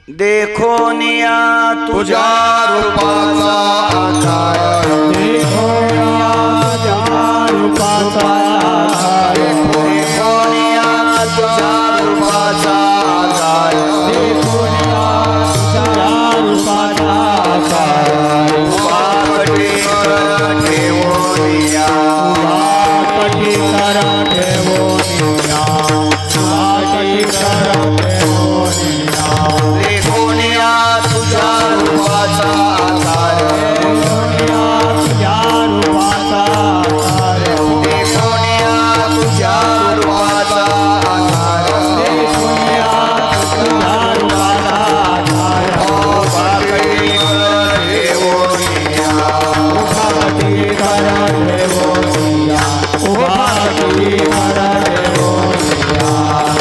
देखोनिया तुझ्या रूपाचा आकार, देखोनिया तुझ्या रूपाचा आकार, देखोनिया तुझ्या रूपाचा आकार, देखोनिया तुझ्या रूपाचा आकार, उभा कटीकर ठेवोनिया, उभा कटीकर ठेवोनिया, उभा कटीकर ठेवोनिया, देखोनिया तुझ्या रूपाचा आकार, देखोनिया तुझ्या रूपाचा आकार, देखोनिया तुझ्या रूपाचा आकार, देखोनिया तुझ्या रूपाचा आकार, उभा कटीकर ठेवोनिया, उभा कटीकर ठेवोनिया, उभा कटीकर ठेवोनिया,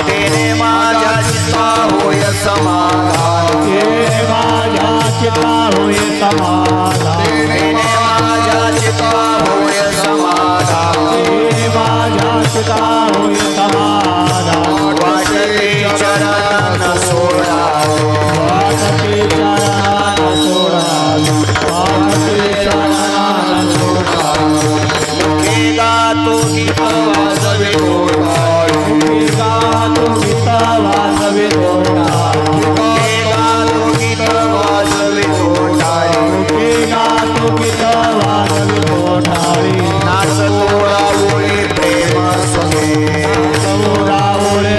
तेने माझ्या चित्ता होय समाधान, तेने माझ्या चित्ता होय समाधान, तेने माझ्या चित्ता होय समाधान, तेने माझ्या चित्ता होय समाधान, वाटते चरण सोडावे, वाटते चरण सोडावे, वाटते चरण सोडावे, मुखे गातो गीत वाजवे तोडावे, मुखे गातो गीत वाजवे तोडावे, मुखे गातो गीत वाजवे तोडावे, मुखे गातो गीत वाजवे तोडावे, नाचतो रावळे प्रेम सखे, रावळे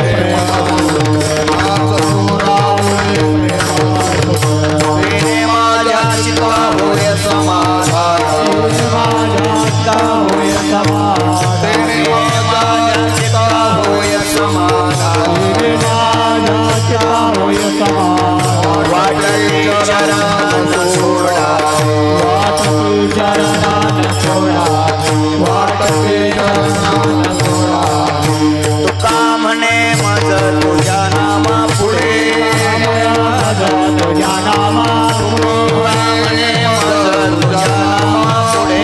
तेने माझ्या चित्ता होय समाधान, माझ्या चित्ता होय समाधान, तेने माझ्या चित्ता होय समाधान, तेने माझ्या चित्ता होय समाधान, वाटते चरण सोडावे, वाटते चरणान सोडावे, वाटते चरणान सोडावे, तुका म्हणे मज तुझ्या नामा पुढे, तुझ्या नामा तुका म्हणे मज तुझ्या नामा पुढे,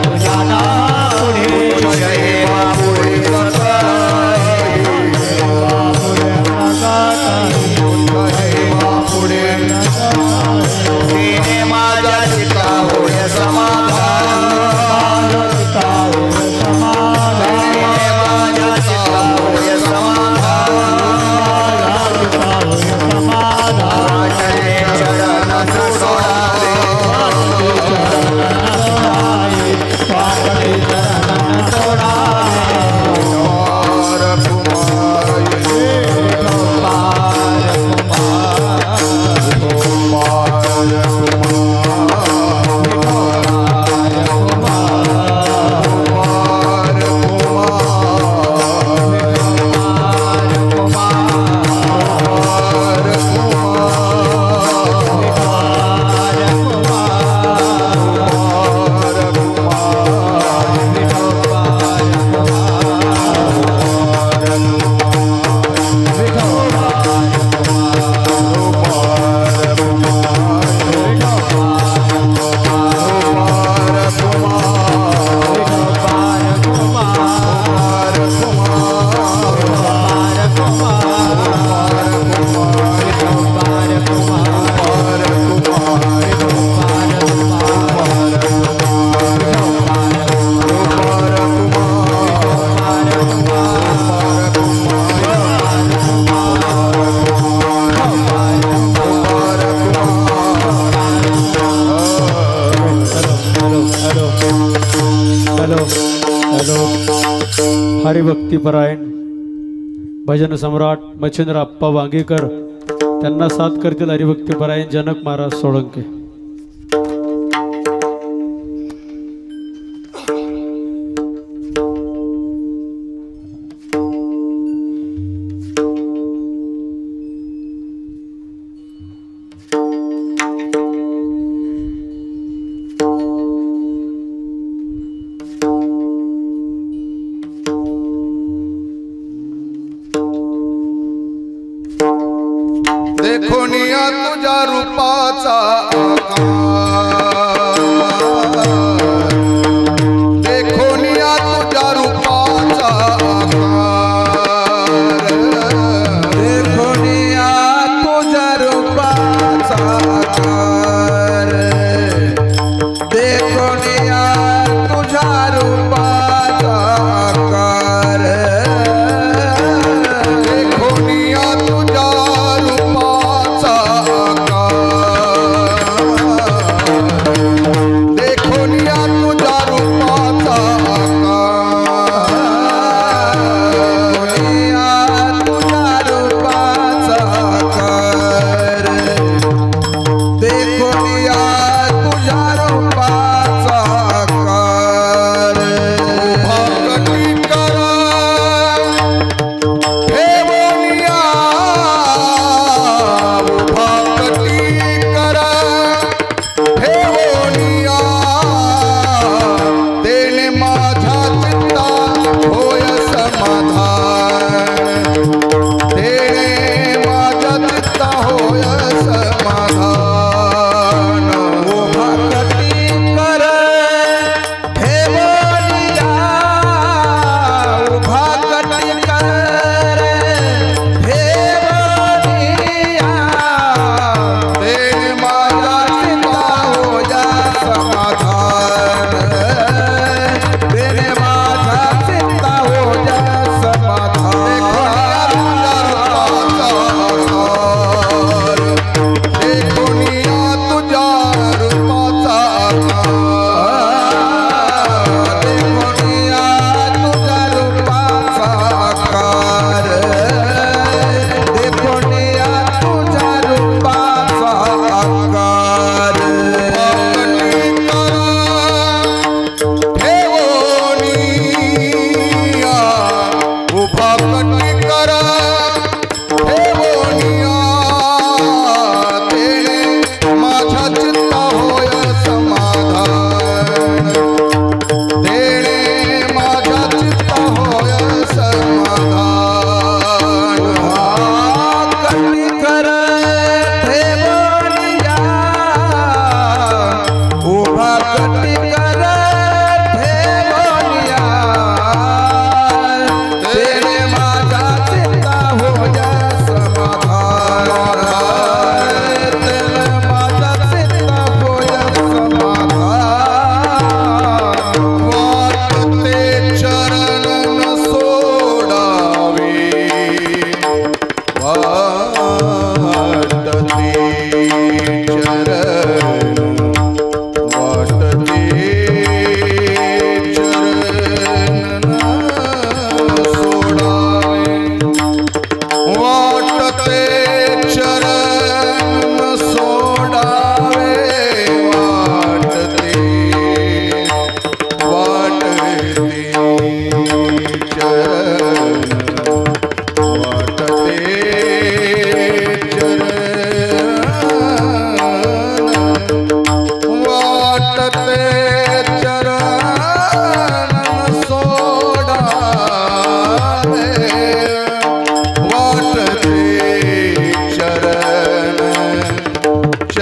तुझ्या नामा पुढे, सेवा पुढे तेने माझ्या चित्ता होय समाधान, तेने माझ्या चित्ता होय समाधान, वाटते चरण सोडावे, हरिभक्तीपरायण भजन सम्राट मच्छिंद्र अप्पा वांगीकर त्यांना साथ करतील हरिभक्तीपरायण जनक महाराज सोळंके। देखोनिया तुझ्या रूपाचा आकार, देखोनिया तुझ्या रूपाचा आकार,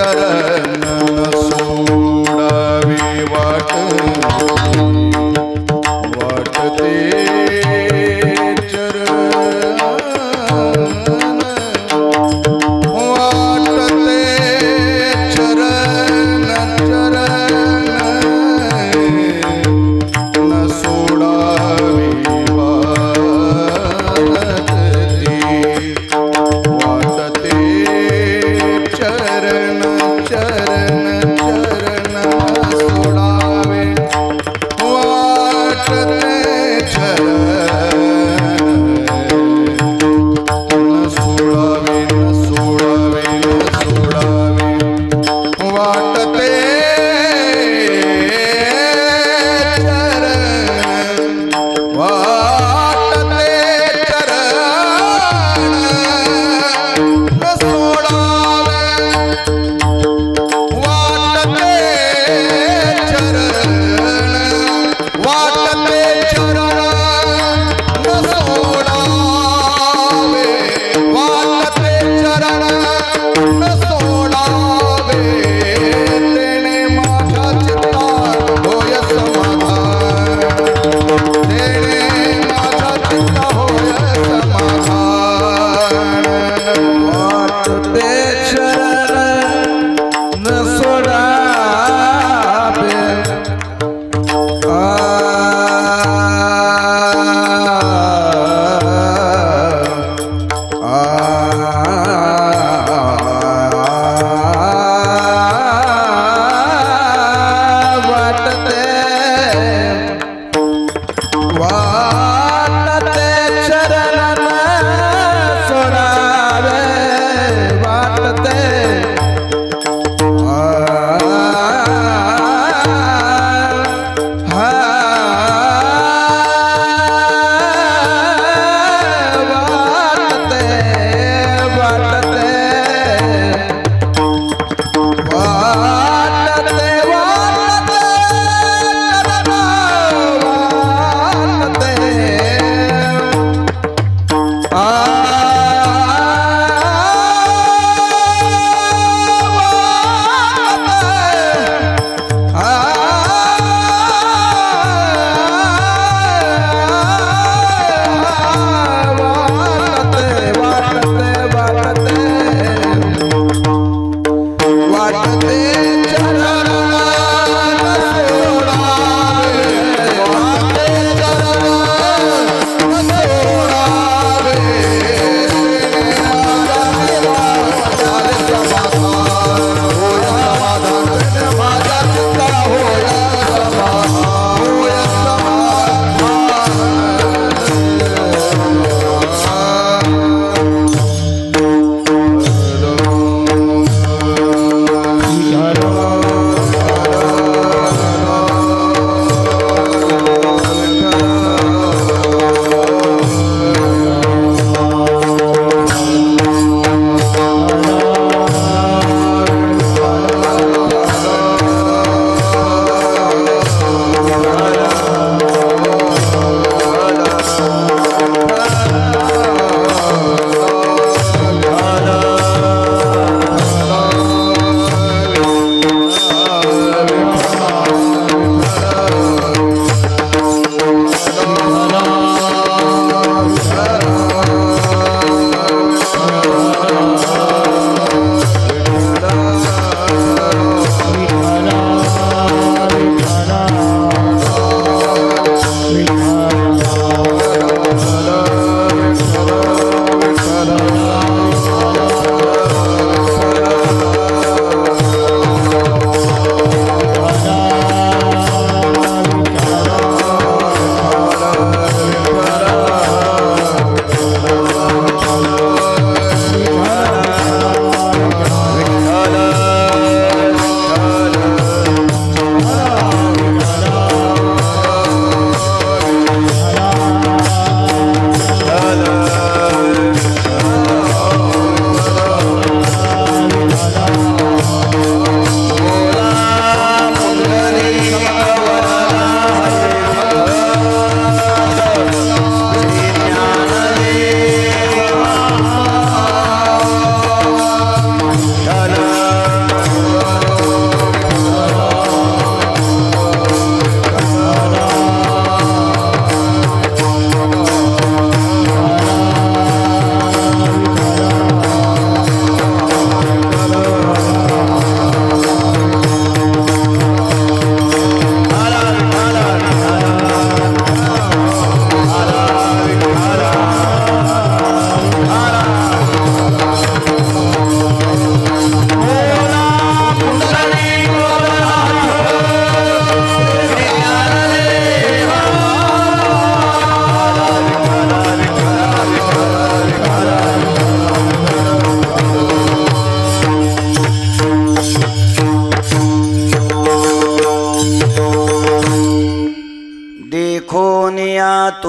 चरण सोडावी वाटते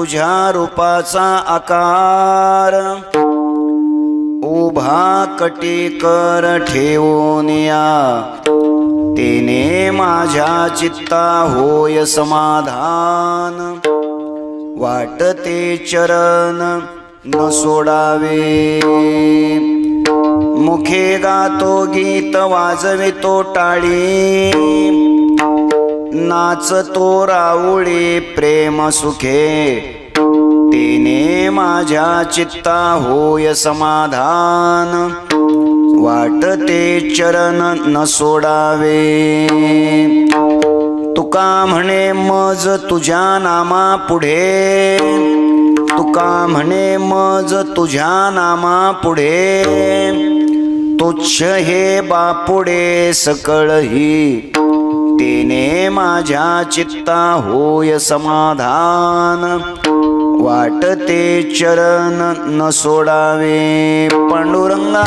तुझ्या रूपाचा आकार उभा कटीकर ठेवून या तेने माझ्या चित्ता होय समाधान वाटते चरण न सोडावे मुखे गातो गीत वाजवितो टाळी नाचतो राऊळे प्रेम सुखे तेने माझ्या चित्ता होय समाधान वाटते चरण न सोडावे तुका म्हणे मज तुझ्या नामा पुढे तुका म्हणे मज तुझ्या नामा पुढे तुच्छ हे बापुडे सकळही तेने माझ्या चित्ता होय समाधान वाटते चरण न सोडावे पांडुरंगा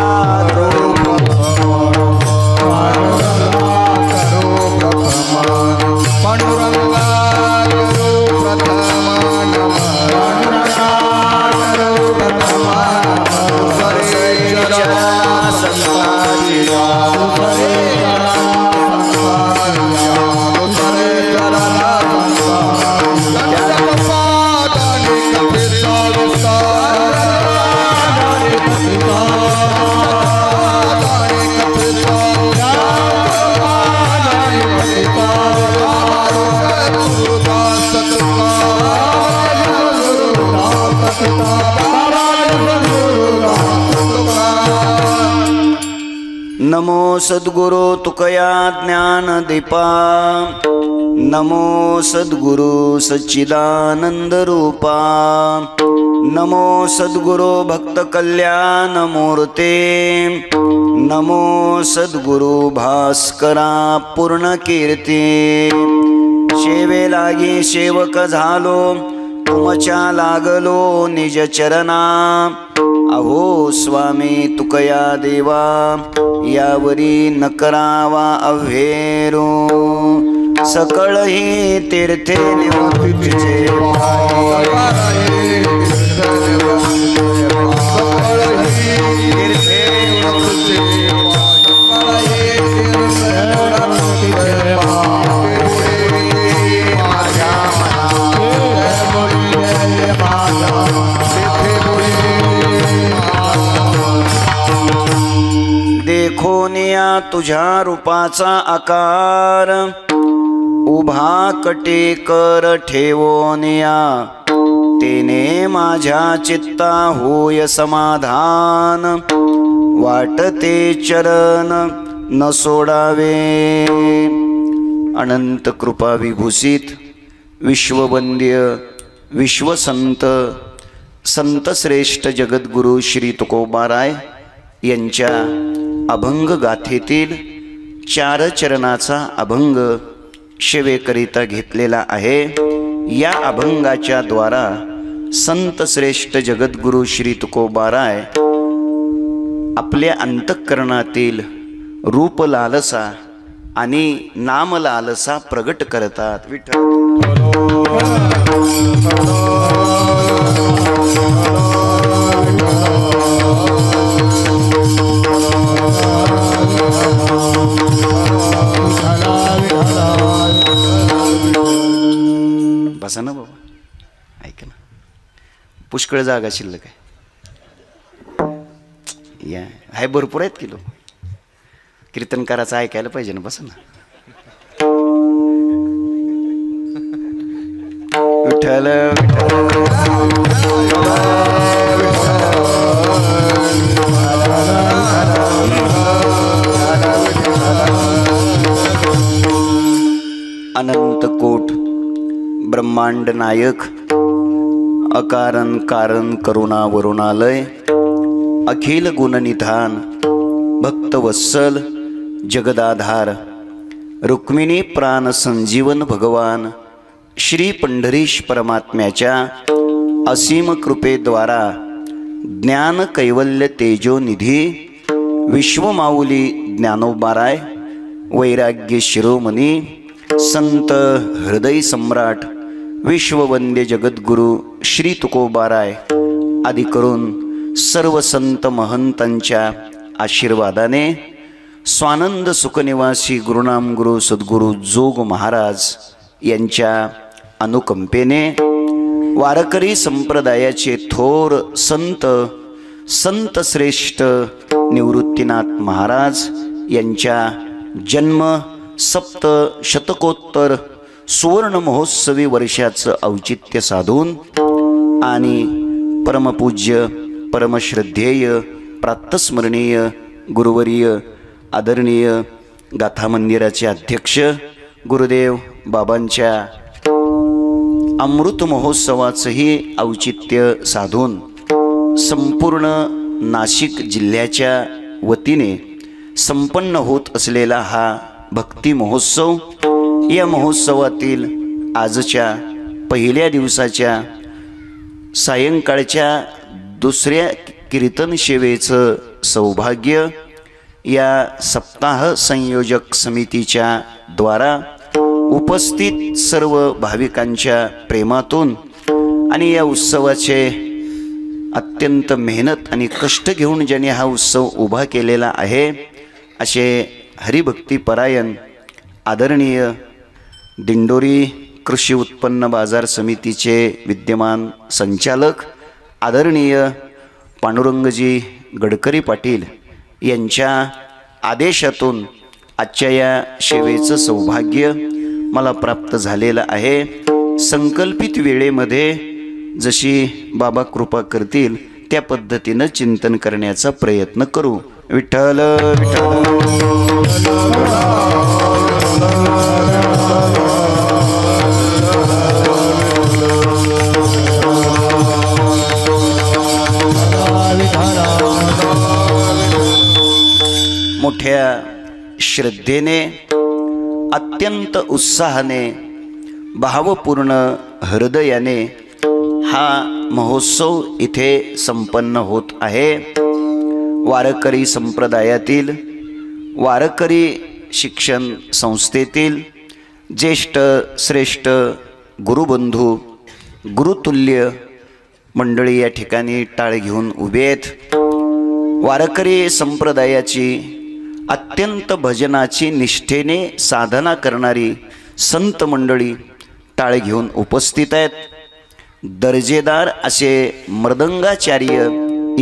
नमो सद्गुरु तुकया ज्ञान दीपा नमो सद्गुरु सच्चिदानंद रूपा नमो सद्गुरु भक्त कल्याण मूर्ते नमो सद्गुरु भास्करा पूर्ण कीर्ती सेवे लागी सेवक झालो तुमच्या लागलो निज चरणा अहो स्वामी तुकया देवा यावरी न करावा अव्हेरो सकळही तीर्थे निवृत्तीचे देखोनिया तुझ्या रूपाचा आकार उभा कटेकर ठेवोनिया तेने माझ्या चित्ता होय समाधान वाटते चरण न सोडावे अनंत कृपा विभूषित विश्ववंद्य विश्वसंत संत श्रेष्ठ जगद्गुरु श्री तुकोबाराय यांच्या अभंग गाथेतील 4 चरणाचा अभंग सेवेकरिता घेतलेला आहे। या अभंगाच्या द्वारा संत श्रेष्ठ जगद्गुरु श्री तुकोबाराय आपल्या अंतःकरणातील रूप लालसा आणि नाम लालसा प्रगट करतात। बसा ना बाबा, ऐक ना, पुष्कळ जागा शिल्लक आहे, या हाय भरपूर आहेत की लोक, कीर्तनकाराचं ऐकायला पाहिजे ना, बसा ना। विठ्ठल अनंत कोट ब्रह्मांड नायक अकारण कारण करुणा वरुणालय अखिल गुणनिधान भक्तवत्सल जगदाधार रुक्मिणी प्राण संजीवन भगवान श्री पंढरीश परमात्म्याच्या असीम कृपेद्वारा ज्ञान कैवल्य तेजोनिधी विश्वमाऊली ज्ञानोबाराय वैराग्य शिरोमणी संत हृदय सम्राट विश्ववंद्य जगद्गुरु श्री तुकोबाराय आदी करून सर्व संत महंतांच्या आशीर्वादाने स्वानंद सुखनिवासी गुरुनाम गुरु सद्गुरु जोग महाराज यांच्या अनुकंपेने वारकरी संप्रदायाचे थोर संत श्रेष्ठ निवृत्तीनाथ महाराज यांच्या जन्म सप्तशतकोत्तर सुवर्ण महोत्सवी वर्षाचं औचित्य साधून आणि परमपूज्य परमश्रद्धेय प्रातस्मरणीय गुरुवर्य आदरणीय गाथा मंदिराचे अध्यक्ष गुरुदेव बाबांच्या अमृत महोत्सवाचंही औचित्य साधून संपूर्ण नाशिक जिल्ह्याच्या वतीने संपन्न होत असलेला हा भक्ती महोत्सव, या महोत्सवातील आजच्या पहिल्या दिवसाच्या सायंकाळच्या दुसऱ्या कीर्तन सेवेचं सौभाग्य या सप्ताह संयोजक समितीच्या द्वारा उपस्थित सर्व भाविकांच्या प्रेमातून आणि या उत्सवाचे अत्यंत मेहनत आणि कष्ट घेऊन ज्यांनी हा उत्सव उभा केलेला आहे असे हरिभक्तीपरायण आदरणीय दिंडोरी कृषी उत्पन्न बाजार समितीचे विद्यमान संचालक आदरणीय पांडुरंगजी गडकरी पाटील यांच्या आदेशातून आजच्या या सेवेचं सौभाग्य मला प्राप्त झालेलं आहे। संकल्पित वेळेमध्ये जशी बाबा कृपा करतील त्या पद्धतीनं चिंतन करण्याचा प्रयत्न करू। विठ्ठल मोठ्या श्रद्धेने अत्यंत उत्साहाने भावपूर्ण हृदयाने हा महोत्सव इथे संपन्न होत आहे। वारकरी संप्रदायातील वारकरी शिक्षण संस्थेतील ज्येष्ठ श्रेष्ठ गुरुबंधू गुरुतुल्य मंडळी या ठिकाणी टाळ घेऊन उभे आहेत। वारकरी संप्रदायाची अत्यंत भजनाची निष्ठेने साधना करणारी संत मंडळी टाळ घेऊन उपस्थित आहेत। दर्जेदार असे मृदंगाचार्य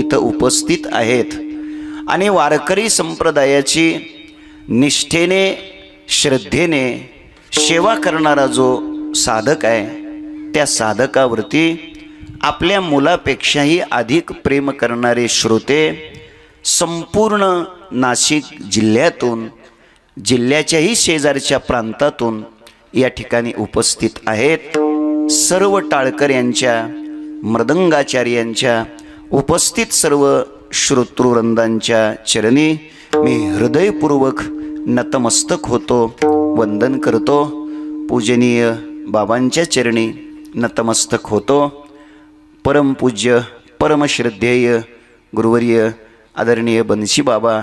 इथं उपस्थित आहेत आणि वारकरी संप्रदायाची निष्ठेने श्रद्धेने सेवा करणारा जो साधक आहे त्या साधकावरती आपल्या मुलापेक्षाही अधिक प्रेम करणारे श्रोते संपूर्ण नाशिक जिल्ह्यातून जिल्ह्याच्याही शेजारच्या प्रांतातून या ठिकाणी उपस्थित आहेत। सर्व टाळकऱ्यांच्या मृदंगाचार्यांच्या उपस्थित सर्व श्रोतृवृंदांच्या चरणी मी हृदयपूर्वक नतमस्तक होतो, वंदन करतो। पूजनीय बाबांच्या चरणी नतमस्तक होतो। परमपूज्य परमश्रद्धेय गुरुवर्य आदरणीय बंशी बाबा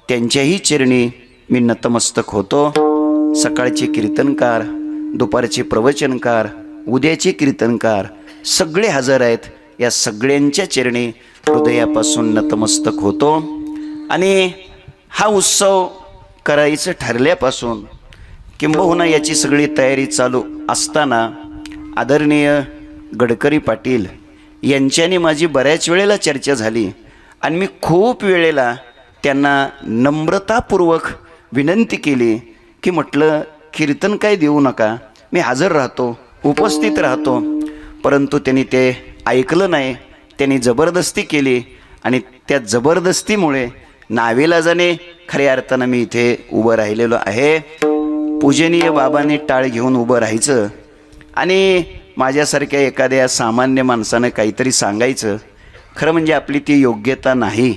त्यांच्याही चरणी मी नतमस्तक होतो। सकाळचे कीर्तनकार, दुपारचे प्रवचनकार, उद्याचे कीर्तनकार सगळे हजर आहेत। या सगळ्यांच्या चरणी हृदयापासून नतमस्तक होतो। आणि हा उत्सव करायचं ठरल्यापासून किंबहुना याची सगळी तयारी चालू असताना आदरणीय गडकरी पाटील यांच्याने माझी बऱ्याच वेळेला चर्चा झाली आणि मी खूप वेळेला त्यांना नम्रतापूर्वक विनंती केली की म्हटलं कीर्तन काय देऊ नका, मी हजर राहतो, उपस्थित राहतो। परंतु त्यांनी ते ऐकलं नाही, त्यांनी जबरदस्ती केली आणि त्या जबरदस्तीमुळे नावेलाजाने खऱ्या अर्थानं मी इथे उभं राहिलेलो आहे। पूजनीय बाबांनी टाळ घेऊन उभं राहायचं आणि माझ्यासारख्या एखाद्या सामान्य माणसानं काहीतरी सांगायचं, खरं म्हणजे आपली ती योग्यता नाही,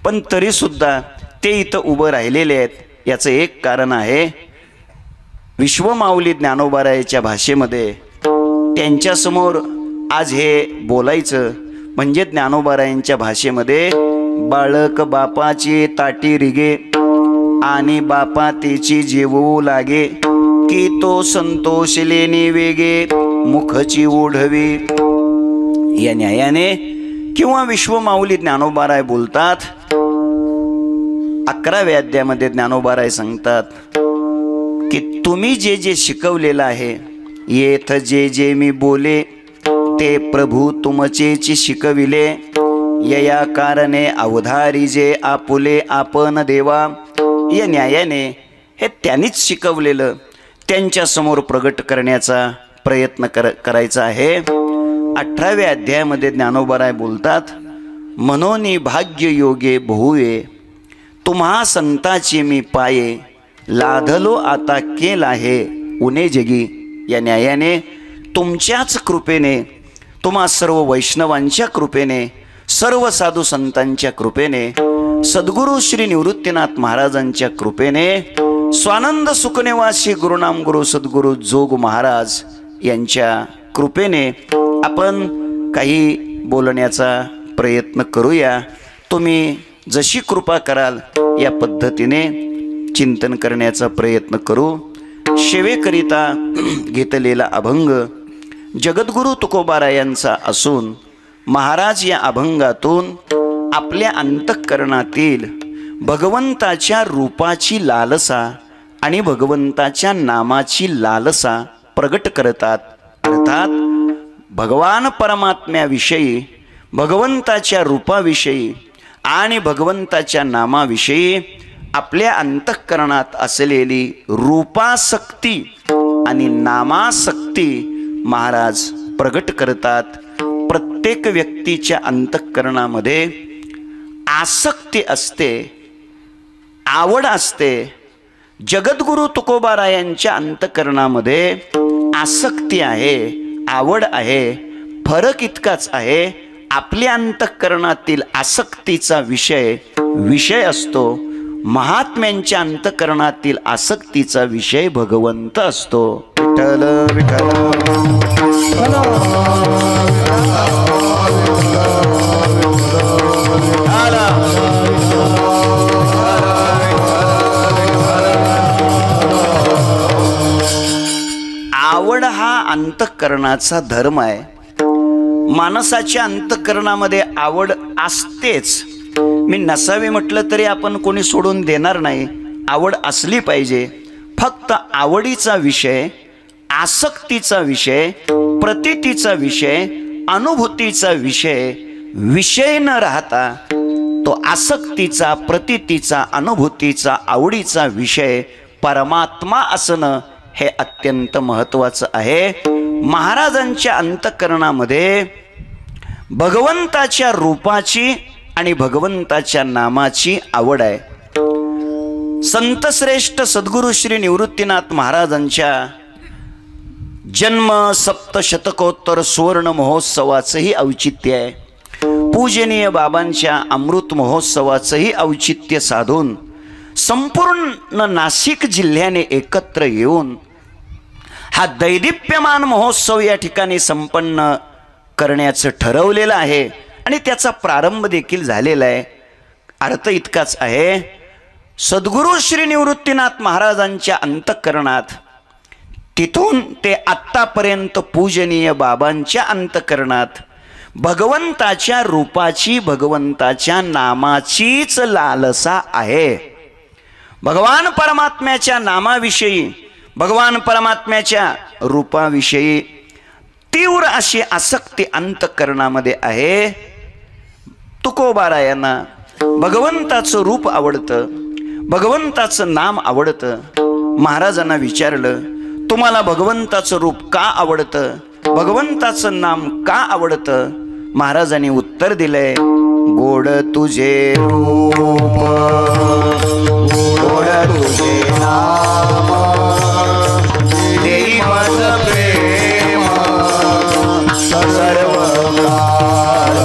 पण तरीसुद्धा ते इथं उभं राहिलेले आहेत। याचं एक कारण आहे, विश्वमाऊली ज्ञानोबारायाच्या भाषेमध्ये त्यांच्यासमोर आज हे बोलायचं म्हणजे ज्ञानोबारायांच्या भाषेमध्ये बाळक बापाची ताटी रिगे आणि बापा तेची जेवू लागे की तो संतोष लेने वेगे मुखची ओढवी. या न्यायाने किंवा विश्वमाऊली ज्ञानोबाराय बोलतात. 11व्या अध्यायामध्ये ज्ञानोबाराय सांगतात की तुम्ही जे जे शिकवलेलं आहे, येथ जे जे मी बोले ते प्रभू तुमचेची शिकविले. यया कारणे अवधारी जे आपुले आपण देवा. या न्यायाने हे त्यांनीच शिकवलेलं त्यांच्या समोर प्रगट करण्याचा प्रयत्न करायचा आहे. 18व्या अध्यायामध्ये ज्ञानोबाराय बोलतात, मनोनी भाग्य योगे बहुवे तुम्हा संताची मी पाये. लाधलो आता केल आहे उने जगी. या न्यायाने तुमच्याच कृपेने, तुम्हा सर्व वैष्णवांच्या कृपेने, सर्व साधू संतांच्या कृपेने, सद्गुरू श्री निवृत्तीनाथ महाराजांच्या कृपेने, स्वानंद सुखनिवासी गुरुनाम गुरु सद्गुरू जोग महाराज यांच्या कृपेने आपण काही बोलण्याचा प्रयत्न करूया. तुम्ही जशी कृपा कराल या पद्धतीने चिंतन करण्याचा प्रयत्न करू. सेवेकरिता घेतलेला अभंग जगद्गुरु तुकोबारायांचा असून महाराज या अभंगातून आपल्या अंतःकरणातील भगवंताच्या रूपाची लालसा आणि भगवंताच्या नामाची लालसा प्रगट करतात. अर्थात भगवान परमात्म्याविषयी, भगवंताच्या रूपाविषयी आणि भगवंताच्या नामाविषयी आपल्या अंतःकरणात असलेली रूपासक्ती आणि नामासक्ती महाराज प्रगट करतात. प्रत्येक व्यक्तीच्या अंतःकरणामध्ये आसक्ती असते, आवड असते. जगद्गुरु तुकोबारायांच्या अंतःकरणामध्ये आसक्ती आहे, आवड आहे. फरक इतकाच आहे, आपल्या अंतःकरणातील आसक्तीचा विषय असतो, महात्म्यांच्या अंतःकरणातील आसक्तीचा विषय भगवंत असतो. विठ्ठल विठ्ठल आवड हा अंतःकरणाचा धर्म आहे. माणसाच्या अंतःकरणामध्ये आवड असतेच. मी नसावे म्हटलं तरी आपण कोणी सोडून देणार नाही. आवड असली पाहिजे. फक्त आवडीचा विषय, आसक्तीचा विषय, प्रतीतीचा विषय, अनुभूतीचा विषय न राहता तो आसक्तीचा, प्रतीतीचा, अनुभूतीचा, आवडीचा विषय परमात्मा असणं हे अत्यंत महत्त्वाचं आहे. महाराजांच्या अंतःकरणामध्ये भगवंताच्या रूपाची आणि भगवंताच्या नामाची आवड आहे. संतश्रेष्ठ सद्गुरू श्री निवृत्तीनाथ महाराजांच्या जन्म सप्तशतकोत्तर सुवर्ण महोत्सवाचंही औचित्य आहे. पूजनीय बाबांच्या अमृत महोत्सवाचंही औचित्य साधून संपूर्ण नाशिक जिल्ह्याने एकत्र येऊन हा दैदिप्यमान महोत्सव या ठिकाणी संपन्न करण्याचं ठरवलेलं आहे आणि त्याचा प्रारंभ देखील झालेला आहे. अर्थ इतकाच आहे, सद्गुरू श्री निवृत्तीनाथ महाराजांच्या अंतःकरणात तिथून ते आत्तापर्यंत पूजनीय बाबांच्या अंतःकरणात भगवंताच्या रूपाची, भगवंताच्या नामाचीच लालसा आहे. भगवान परमात्म्याच्या नामाविषयी, भगवान परमात्म्याच्या रूपाविषयी तीव्र अशी आसक्ती अंतःकरणामध्ये आहे. तुकोबारायांना भगवंताचं रूप आवडतं, भगवंताचं नाम आवडतं. महाराजांना विचारलं, तुम्हाला भगवंताचं रूप का आवडतं, भगवंताचं नाम का आवडतं? महाराजांनी उत्तर दिलंय, गोड तुझे रूप, गोड तुझे नाम, देई माझं प्रेम सर्व काळ.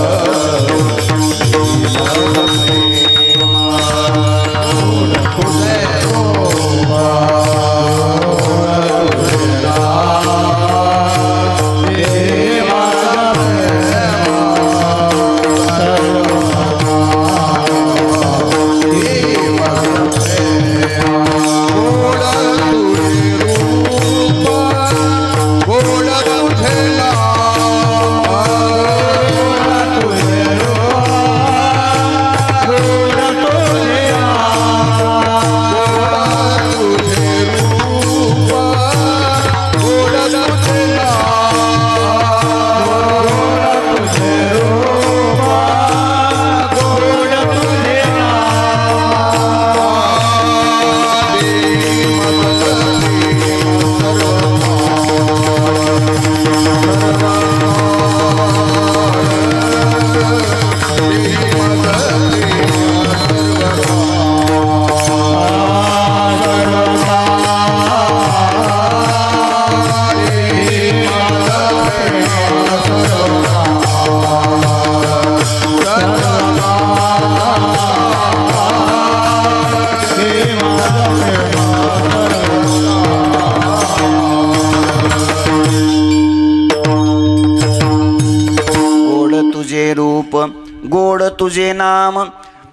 तुझे नाम.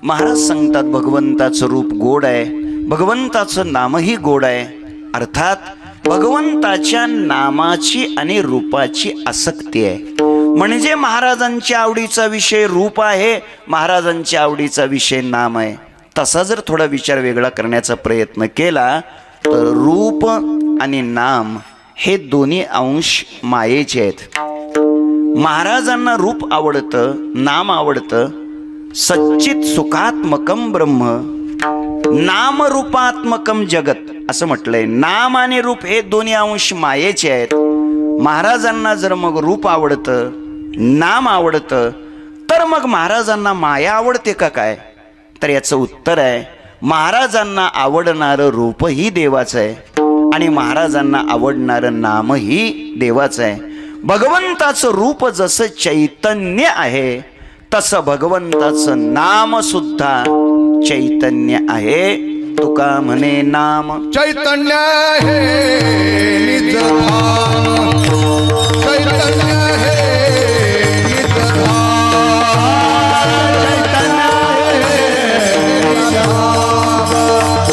महाराज सांगतात भगवंताचं रूप गोड आहे, भगवंताचं नामही गोड आहे. अर्थात भगवंताच्या नामाची आणि रूपाची आसक्ती आहे. म्हणजे महाराजांच्या आवडीचा विषय रूप आहे, महाराजांच्या आवडीचा विषय नाम आहे. तसा जर थोडा विचार वेगळा करण्याचा प्रयत्न केला तर रूप आणि नाम हे दोन्ही अंश मायेचे आहेत. महाराजांना रूप आवडतं, नाम आवडतं. सच्चित सुखात्मकम ब्रह्म नामरूपात्मकम जगत असं म्हटलंय. नाम आणि रूप हे दोन्ही अंश मायेचे आहेत. महाराजांना जर मग रूप आवडतं, नाम आवडतं, तर मग महाराजांना माया आवडते का काय? तर याचं उत्तर आहे, महाराजांना आवडणारं रूपही देवाचं आहे आणि महाराजांना आवडणारं नामही देवाचं आहे. भगवंताचं रूप जसं चैतन्य आहे तसं भगवंताचं नाम सुद्धा चैतन्य आहे. तुका म्हणे नाम चैतन्य हे निज धाम, चैतन्य हे निज धाम, चैतन्य हे निज धाम,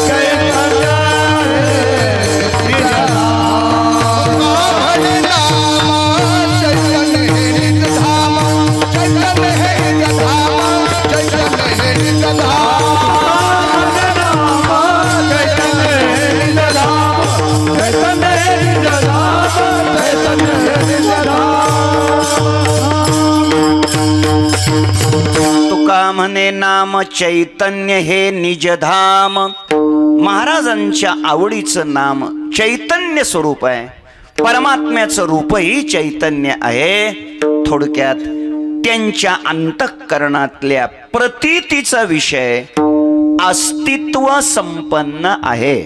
चैतन्य हे निज धाम. म्हणे नाम चैतन्य हे निज धाम, चैतन्य हे निज धाम, चैतन्य हे निज धाम. तुका म्हणे नाम चैतन्य हे निजधाम. महाराजांच्या आवडीचं नाम चैतन्य स्वरूप आहे. परमात्म्याचं रूपही चैतन्य आहे. थोडक्यात त्यांच्या अंतःकरणातल्या प्रतीतीचा विषय अस्तित्व संपन्न आहे.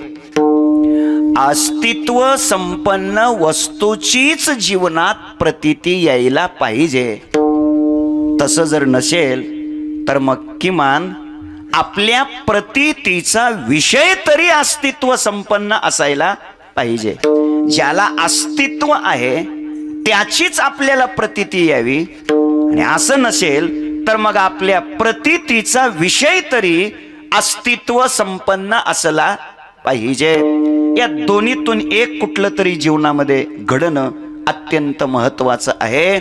अस्तित्व संपन्न वस्तूचीच जीवनात प्रतीती यायला पाहिजे. तसं जर नसेल तर मग किमान आपल्या प्रतीतीचा विषय तरी अस्तित्व संपन्न असायला पाहिजे. ज्याला अस्तित्व आहे त्याचीच आपल्याला प्रतीती यावी. आणि असं नसेल तर मग आपल्या प्रतीतीचा विषय तरी अस्तित्व संपन्न असला पाहिजे. या दोन्हीतून एक कुठलं तरी जीवनामध्ये घडणं अत्यंत महत्वाचं आहे.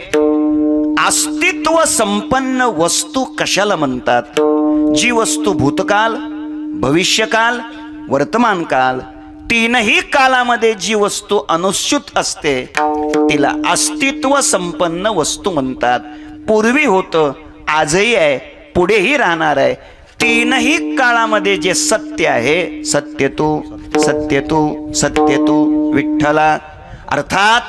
अस्तित्व संपन्न वस्तू कशाला म्हणतात? जी वस्तू भूतकाल, भविष्यकाल, वर्तमानकाल तीनही कालामध्ये जी वस्तू अनुस्यूत असते तिला अस्तित्व संपन्न वस्तू म्हणतात. पूर्वी होतं, आजही आहे, पुढेही राहणार आहे. तीनही काळामध्ये जे सत्य आहे, सत्य तू, सत्य तू, सत्य तू विठ्ठला, अर्थात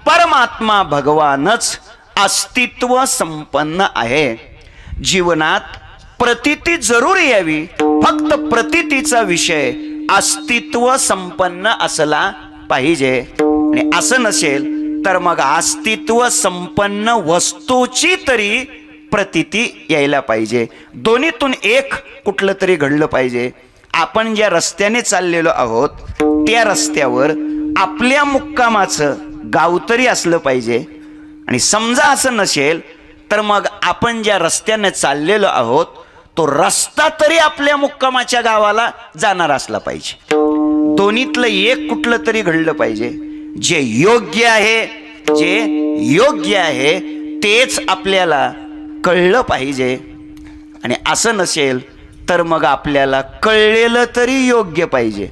परमात्मा भगवानच अस्तित्व संपन्न आहे. जीवनात प्रतीती जरूर यावी, फक्त प्रतीतीचा विषय अस्तित्व संपन्न असला पाहिजे. आणि असं नसेल तर मग अस्तित्व संपन्न वस्तूची तरी प्रतीती यायला पाहिजे. दोन्हीतून एक कुठलं तरी घडलं पाहिजे. आपण ज्या रस्त्याने चाललेलो आहोत त्या रस्त्यावर आपल्या मुक्कामाचं गाव तरी असलं पाहिजे. आणि समजा असं नसेल तर मग आपण ज्या रस्त्याने चाललेलो आहोत तो रस्ता तरी आपल्या मुक्कामाच्या गावाला जाणार असला पाहिजे. दोन्हीतलं एक कुठलं तरी घडलं पाहिजे. जे योग्य आहे, जे योग्य आहे तेच आपल्याला कळलं पाहिजे. आणि असं नसेल तर मग आपल्याला कळलेलं तरी योग्य पाहिजे.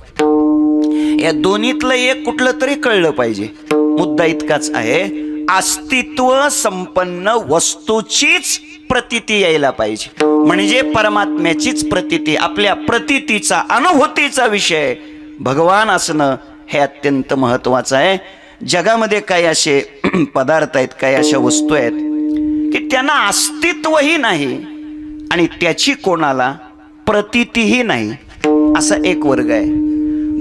या दोन्हीतलं एक कुठलं तरी कळलं पाहिजे. मुद्दा इतकाच आहे, अस्तित्व संपन्न वस्तूचीच प्रतीती यायला पाहिजे. म्हणजे परमात्म्याचीच प्रतीती, आपल्या प्रतीतीचा अनुभूतीचा विषय भगवान असणं हे अत्यंत महत्वाचं आहे. जगामध्ये काही असे पदार्थ आहेत, काही अशा वस्तू आहेत की त्यांना अस्तित्वही नाही आणि त्याची कोणाला प्रतीतीही नाही. असा एक वर्ग आहे.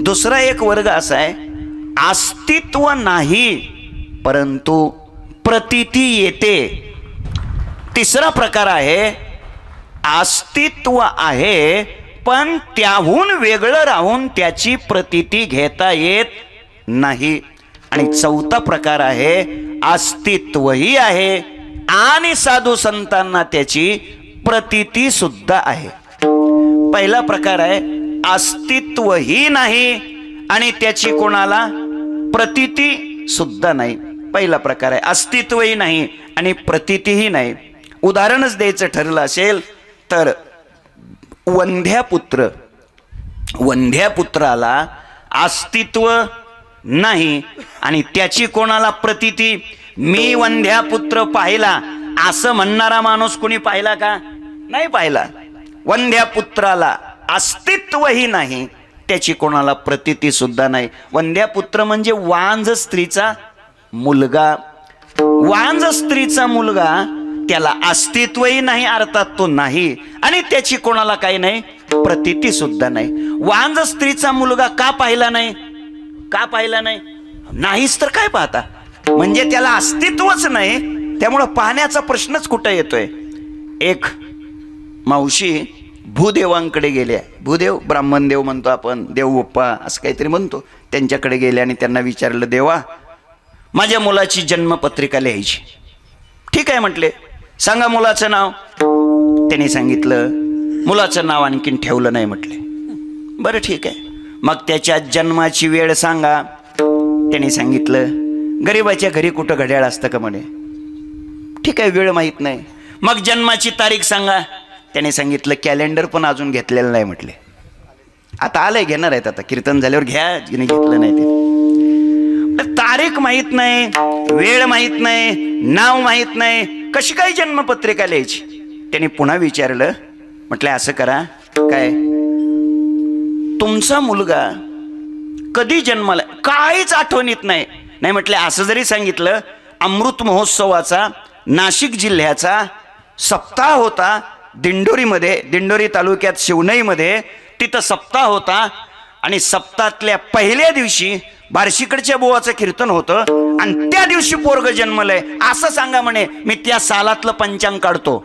दुसरा एक वर्ग असा आहे, अस्तित्व नाही परंतु प्रतीती येते. तिसरा प्रकार आहे, अस्तित्व आहे पण त्याहून वेगळं राहून त्याची प्रतीती घेता येत नाही. आणि चौथा प्रकार आहे, अस्तित्वही आहे आणि साधू संतांना त्याची प्रतीती सुद्धा आहे. पहिला प्रकार आहे अस्तित्वही नाही आणि त्याची कोणाला प्रतीती सुद्धा नाही. पहिला प्रकार आहे अस्तित्वही नाही आणि प्रतीतीही नाही. उदाहरणच द्यायचं ठरलं असेल तर वंध्या पुत्राला अस्तित्व नाही आणि त्याची कोणाला प्रतीती. मी वंध्या पुत्र पाहिला असं म्हणणारा माणूस कोणी पाहिला का? नाही पाहिला. वंध्या पुत्राला अस्तित्वही नाही, त्याची कोणाला प्रतीती सुद्धा नाही. वंध्या पुत्र म्हणजे वांझ स्त्रीचा मुलगा. वांझ स्त्रीचा मुलगा, त्याला अस्तित्वही नाही अर्थात तो नाही आणि त्याची कोणाला काही नाही प्रतीती सुद्धा नाही. वांझ स्त्रीचा मुलगा का पाहिला नाही? का पाहिला नाही? नाहीच तर काय पाहता, म्हणजे त्याला अस्तित्वच नाही, त्यामुळं पाहण्याचा प्रश्नच कुठं येतोय. एक मावशी भूदेवांकडे गेल्या. भूदेव ब्राह्मण देव म्हणतो आपण, देव बाप्पा असं काहीतरी म्हणतो. त्यांच्याकडे गेल्या आणि त्यांना विचारलं, देवा माझ्या मुलाची जन्मपत्रिका लिहायची. ठीक आहे म्हटले, सांगा मुलाचं नाव. त्यांनी सांगितलं मुलाचं नाव आणखीन ठेवलं नाही म्हटले. बरं ठीक आहे, मग त्याच्या जन्माची वेळ सांगा. त्यांनी सांगितलं गरीबाच्या घरी कुठं घड्याळ असतं का म्हणे. ठीक आहे, वेळ माहीत नाही. मग जन्माची तारीख सांगा. त्याने सांगितलं कॅलेंडर पण अजून घेतलेलं नाही म्हटले. आता आलंय, घेणार आहेत, आता कीर्तन झाल्यावर घ्या. घेतलं नाही ते. तारीख माहीत नाही, वेळ माहीत नाही, नाव माहीत नाही, कशी काय जन्मपत्रिका लिहायची. त्याने पुन्हा विचारलं. म्हटलं असं करा, काय तुमचा मुलगा कधी जन्माला काहीच आठवणीत नाही. नाही म्हटले असं जरी सांगितलं, अमृत महोत्सवाचा नाशिक जिल्ह्याचा सप्ताह होता दिंडोरीमध्ये, दिंडोरी तालुक्यात शिवणईमध्ये, तिथं सप्ताह होता आणि सप्ताहातल्या पहिल्या दिवशी बार्शीकडच्या बोवाचं कीर्तन होतं आणि त्या दिवशी पोरग जन्मलंय असं सांगा म्हणे. मी त्या सालातलं पंचांग काढतो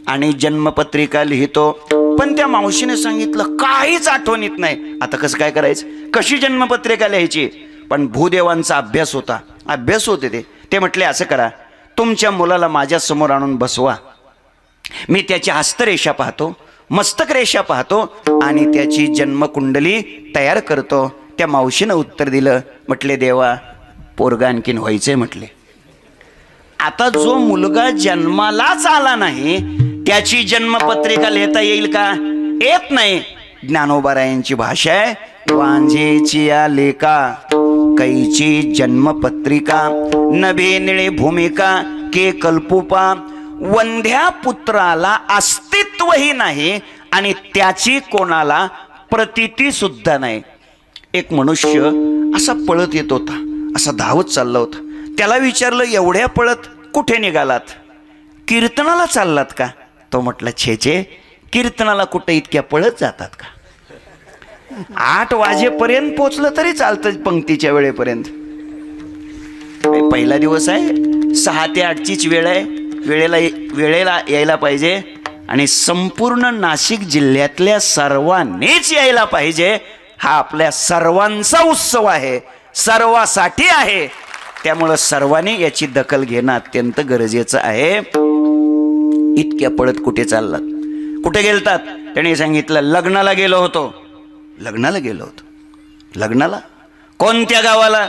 आणि जन्मपत्रिका लिहितो. पण त्या मावशीने सांगितलं काहीच आठवणीत नाही. आता कसं काय करायचं, कशी जन्मपत्रिका लिहायची. पण भूदेवांचा अभ्यास होता, अभ्यास होते ते म्हटले असं करा, तुमच्या मुलाला माझ्या समोर आणून बसवा. मी त्याची हस्तरेषा पाहतो, मस्तक रेषा पाहतो आणि त्याची जन्मकुंडली तयार करतो. त्या मावशीनं उत्तर दिलं. म्हटले देवा पोरगा आणखीन व्हायचंय म्हटले. आता जो मुलगा जन्मालाच आला नाही त्याची जन्मपत्रिका लिहिता येईल का? येत नाही. ज्ञानोबारायांची भाषा आहे, वांझेची लेका कैची जन्मपत्रिका नभे निळे भूमिका के कल्पुपा. वंध्या पुत्राला अस्तित्वही नाही आणि त्याची कोणाला प्रतीती सुद्धा नाही. एक मनुष्य असा पळत येत होता, असा धावत चालला होता. त्याला विचारलं एवढ्या पळत कुठे निघालात? कीर्तनाला चाललात का? तो म्हटलं छे, कीर्तनाला कुठे इतक्या पळत जातात का? 8 वाजेपर्यंत पोचलं तरी चालतं पंक्तीच्या वेळेपर्यंत. पहिला दिवस आहे, 6 ते 8चीच वेळ आहे. वेळेला यायला पाहिजे आणि संपूर्ण नाशिक जिल्ह्यातल्या सर्वांनीच यायला पाहिजे. हा आपल्या सर्वांचा उत्सव आहे, सर्वासाठी आहे. त्यामुळं सर्वांनी याची दखल घेणं अत्यंत गरजेचं आहे. इतक्या पळत कुठे चाललात? कुठे गेलतात? त्याने सांगितलं लग्नाला गेलो होतो. लग्नाला गेलो होतो. लग्नाला कोणत्या गावाला?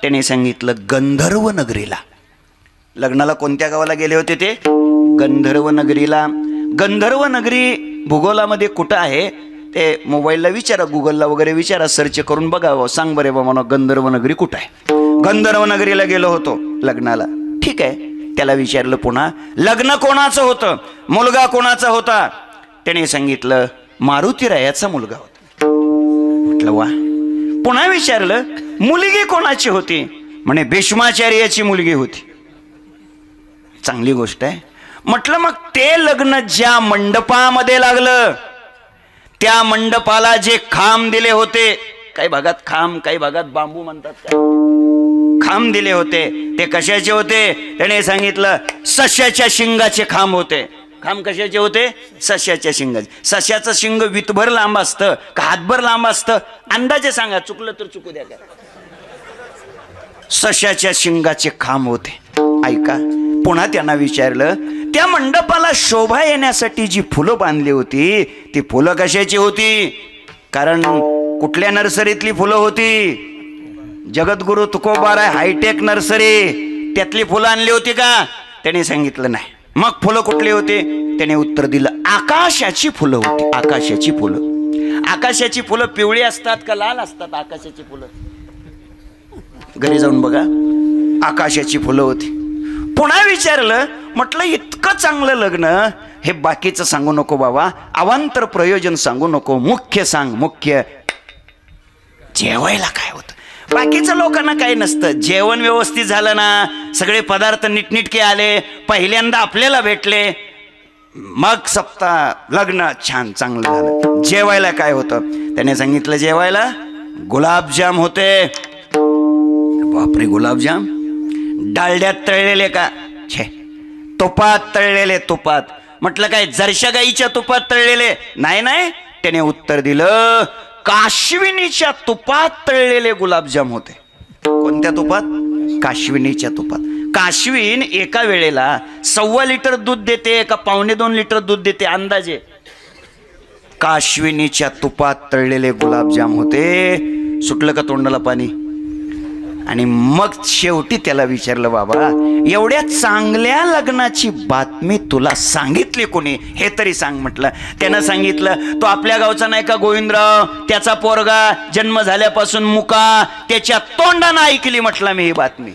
त्याने सांगितलं गंधर्व नगरीला. लग्नाला कोणत्या गावाला गेले होते ते? गंधर्व नगरीला. गंधर्व नगरी भूगोलामध्ये कुठं आहे ते मोबाईलला विचारा, गुगलला वगैरे विचारा, सर्च करून बघावं. सांग बरे बाबा गंधर्व नगरी कुठं आहे? गंधर्व नगरीला गेलो होतो लग्नाला. ठीक आहे, त्याला विचारलं पुन्हा लग्न कोणाचं होतं, मुलगा कोणाचा होता? त्याने सांगितलं मारुतीरायाचा मुलगा होता. म्हटलं वा. पुन्हा विचारलं मुलगी कोणाची होती? म्हणे भीष्माचार्याची मुलगी होती. चांगली गोष्ट आहे. म्हटलं मग ते लग्न ज्या मंडपामध्ये लागलं त्या मंडपाला जे खांब दिले होते, काही भागात खांब काही भागात बांबू म्हणतात, खांब दिले होते, ते कशाचे होते? त्याने सांगितलं सश्याच्या शिंगाचे खांब होते. खांब कशाचे होते? सश्याच्या शिंगाचे. सश्याचं शिंग वितभर लांब असतं का हातभर लांब असतं? अंदाजे सांगा, चुकलं तर चुकू द्या. सश्याच्या शिंगाचे खांब होते. ऐका, पुन्हा त्यांना विचारलं, त्या मंडपाला शोभा येण्यासाठी जी फुलं बांधली होती ती फुलं कशाची होती? कारण कुठल्या नर्सरीतली फुलं होती? जगद्गुरु तुकोबाराय हायटेक नर्सरी, त्यातली फुलं आणली होती का? त्याने सांगितलं नाही. मग फुलं कुठली होती? त्याने उत्तर दिलं, आकाशाची फुलं होती. आकाशाची फुलं. आकाशाची फुलं पिवळी असतात का लाल असतात? आकाशाची फुलं घरी जाऊन बघा. आकाशाची फुलं होती. पुन्हा विचारलं, म्हटलं इतकं चांगलं लग्न, हे बाकीचं सांगू नको बाबा, अवांतर प्रयोजन सांगू नको, मुख्य सांग. मुख्य जेवायला काय होतं? बाकीचं लोकांना काही नसतं. जेवण व्यवस्थित झालं ना, सगळे पदार्थ नीटनीटके आले, पहिल्यांदा आपल्याला भेटले, मग सप्ताह लग्न छान चांगलं झालं. जेवायला काय होतं? त्याने सांगितलं, जेवायला गुलाबजाम होते. बापरे, गुलाबजाम डालड्यात तळलेले का? छे, तुपात तळलेले. तुपात म्हटलं काय जरशा गाईच्या तुपात तळलेले? नाही नाही. त्याने उत्तर दिलं, काश्विनीच्या तुपात तळलेले गुलाबजाम होते. कोणत्या तुपात? काश्विनीच्या तुपात. काश्वीन एका वेळेला 1.25 लिटर दूध देते का 1.25 लिटर दूध देते अंदाजे? काश्विनीच्या तुपात तळलेले गुलाबजाम होते. सुटलं का तोंडाला पाणी? आणि मग शेवटी त्याला विचारलं, बाबा एवढ्या चांगल्या लग्नाची बातमी तुला सांगितली कोणी? हे तरी सांग म्हटलं. त्यानं सांगितलं, तो आपल्या गावचा नाही का गोविंदराव, त्याचा पोरगा जन्म झाल्यापासून मुका, त्याच्या तोंडानं ऐकली म्हटलं मी ही बातमी.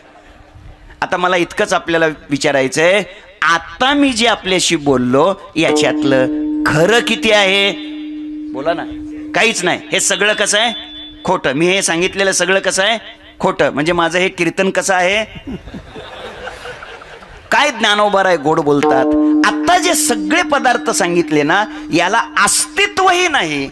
आता मला इतकंच आपल्याला विचारायचंय, आता मी जे आपल्याशी बोललो याच्यातलं खरं किती आहे? बोला ना. काहीच नाही. हे सगळं कसं आहे? खोटं. मी हे सांगितलेलं सगळं कसं आहे? खोटं. म्हणजे माझं हे कीर्तन कसं आहे? काय ज्ञानोबाराय गोड बोलतात. आता जे सगळे पदार्थ सांगितले ना, याला अस्तित्वही नाही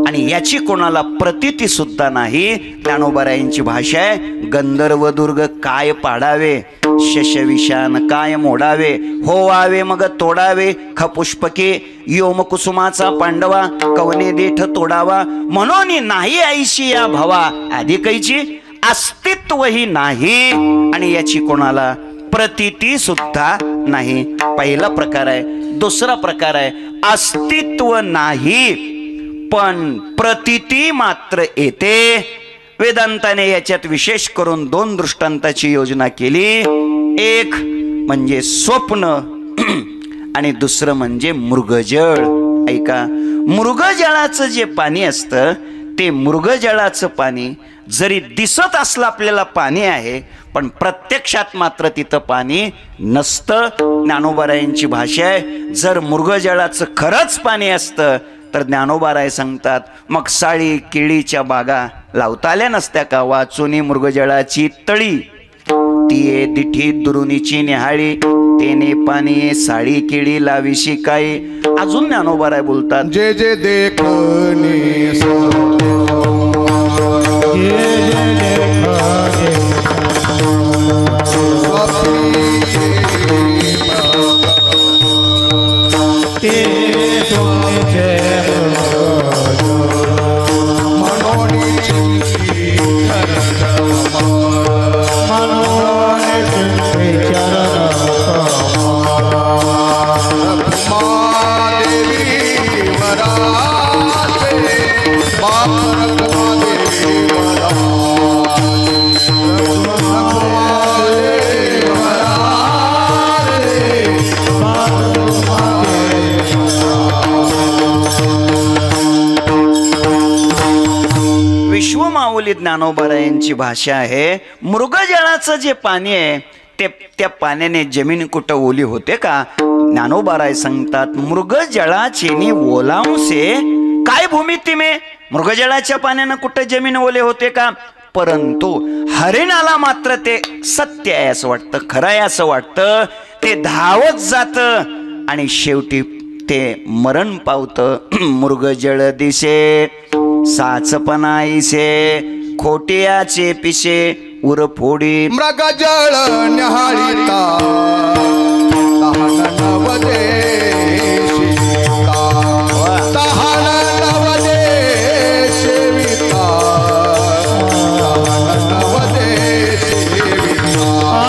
आणि याची कोणाला प्रतीती सुद्धा नाही. ज्ञानोबारायांची भाषा आहे, गंधर्व दुर्ग काय पाडावे, शशविशान काय मोडावे, होवावे मग तोडावे, खपुष्पके योम कुसुमाचा पांडवा, कवने देठ तोडावा, म्हणून नाही ऐशी या भवा, अधिकैची अस्तित्वही नाही आणि याची कोणाला प्रतीती सुद्धा नाही. पहिला प्रकार आहे. दुसरा प्रकार आहे, अस्तित्व नाही पण प्रतीती मात्र येते. वेदांताने याच्यात विशेष करून 2 दृष्टांताची योजना केली. एक म्हणजे स्वप्न आणि दुसरं म्हणजे मृगजळ. ऐका, मृगजळाचं जे पाणी असतं ते मृगजळाचं पाणी जरी दिसत असलं आपल्याला पाणी आहे, पण प्रत्यक्षात मात्र तिथं पाणी नसतं. ज्ञानोबारायांची भाषा आहे, जर मृगजळाचं खरंच पाणी असतं तर ज्ञानोबाराय सांगतात, मग साळी केळीच्या बागा लावता आल्या नसत्या का? वाचुनी मृगजळाची तळी, तिये दिठी दुरुनीची निहाळी, तेने पाणी साळी केळी लाविशी काही. अजून ज्ञानोबाराय बोलतात, जे जे देखणे ज्ञानोबारायांची भाषा आहे, मृगजळाचं जे पाणी आहे ते त्या पाण्याने जमीन कुठं ओली होते का? ज्ञानोबाराय सांगतात, मृगजळाचे ओलावसे काय भूमिती में, मृगजळाच्या पाण्यानं कुठं जमीन ओले होते का? परंतु हरिणाला मात्र ते सत्य आहे असं वाटतं, खरं आहे असं वाटतं. ते धावत जातं आणि शेवटी ते मरण पावतं. मृगजळ दिसे साचपणाईसे, खोटियाचे पिसे उरफोडी. मृगजळ न्याहाळीता तहान नवदेशी, तहान नवदेशी विता, तहान नवदेशी विता.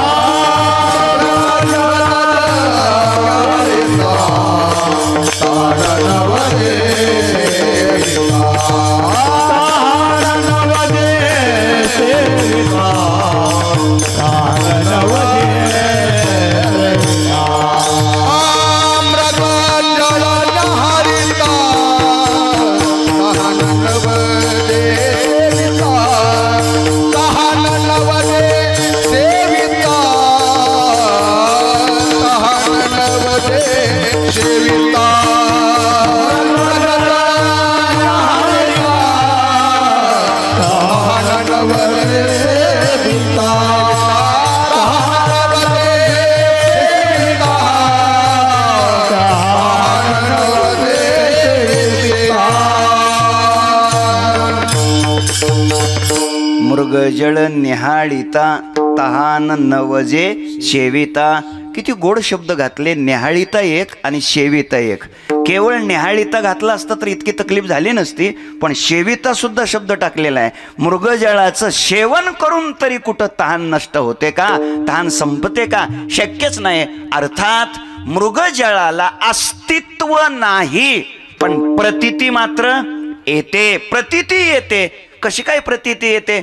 मृगजळ निहाळिता तहान नवजे शेविता. किती गोड शब्द घातले. निहाळिता एक आणि शेविता एक. केवळ निहाळिता घातला असता तर इतकी तकलीफ झाली नसती, पण शेविता सुद्धा शब्द टाकलेला आहे. मृगजळाचं सेवन करून तरी कुठं तहान नष्ट होते का? तहान संपते का? शक्यच नाही. अर्थात मृगजळाला अस्तित्व नाही, पण प्रतीती मात्र येते. प्रतीती येते. कशी काय प्रतीती येते?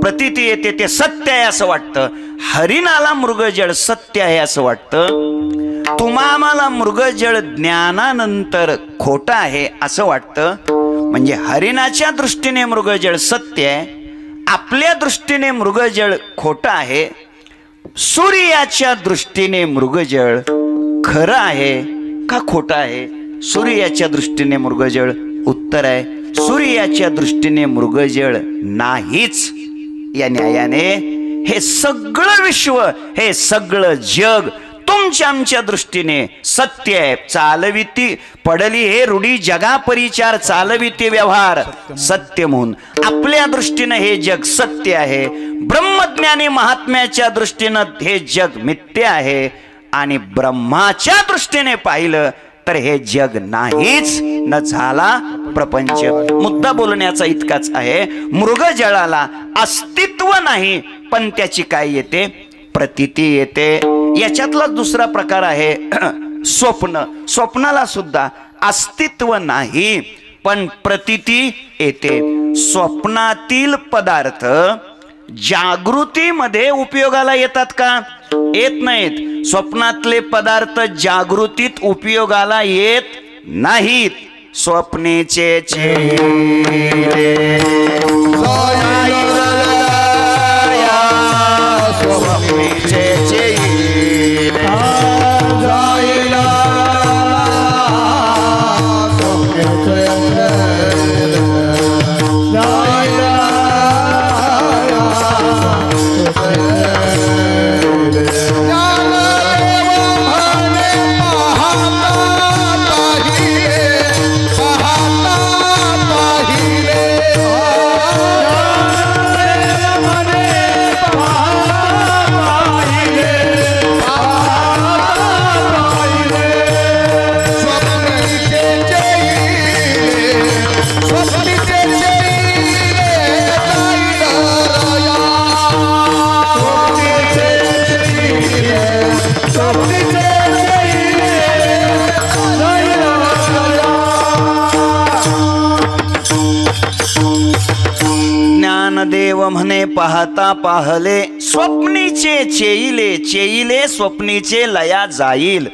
प्रतीती येते ते सत्य आहे असं वाटतं. हरिणाला मृगजळ सत्य आहे असं वाटतं. तुम्हाला मृगजळ ज्ञानानंतर खोटं आहे असं वाटतं. म्हणजे हरिणाच्या दृष्टीने मृगजळ सत्य आहे, आपल्या दृष्टीने मृगजळ खोटं आहे. सूर्याच्या दृष्टीने मृगजळ खरं आहे का खोटं आहे? सूर्याच्या दृष्टीने मृगजळ उत्तर आहे. सूर्याच्या दृष्टीने मृगजळ नाहीच. या न्यायाने हे सगळं विश्व, हे सगळं जग तुमच्या आमच्या दृष्टीने सत्य आहे. चालविती पडली हे रूढी जगा परिचार चालविती व्यवहार सत्य म्हणून. आपल्या दृष्टीने हे जग सत्य आहे. ब्रह्मज्ञानी महात्म्याच्या दृष्टीनं हे जग मिथ्य आहे. आणि ब्रह्माच्या दृष्टीने पाहिलं तर हे जग नाहीच, न झाला प्रपंच. मुद्दा बोलण्याचा इतकाच आहे. मृगजळाला अस्तित्व नाही, पण त्याची काय येते? प्रतीती येते. याच्यातला दुसरा प्रकार आहे स्वप्न. स्वप्नाला सुद्धा अस्तित्व नाही, पण प्रतीती येते. स्वप्नातील पदार्थ जागृतीमध्ये उपयोगाला येतात का? येत नाहीत. स्वप्नातले पदार्थ जागृतीत उपयोगाला येत नाहीत. स्वप्नेचे देव म्हणे पाहता पाहले स्वप्नीचे चेईले. चेईले स्वप्नीचे लया जाईल.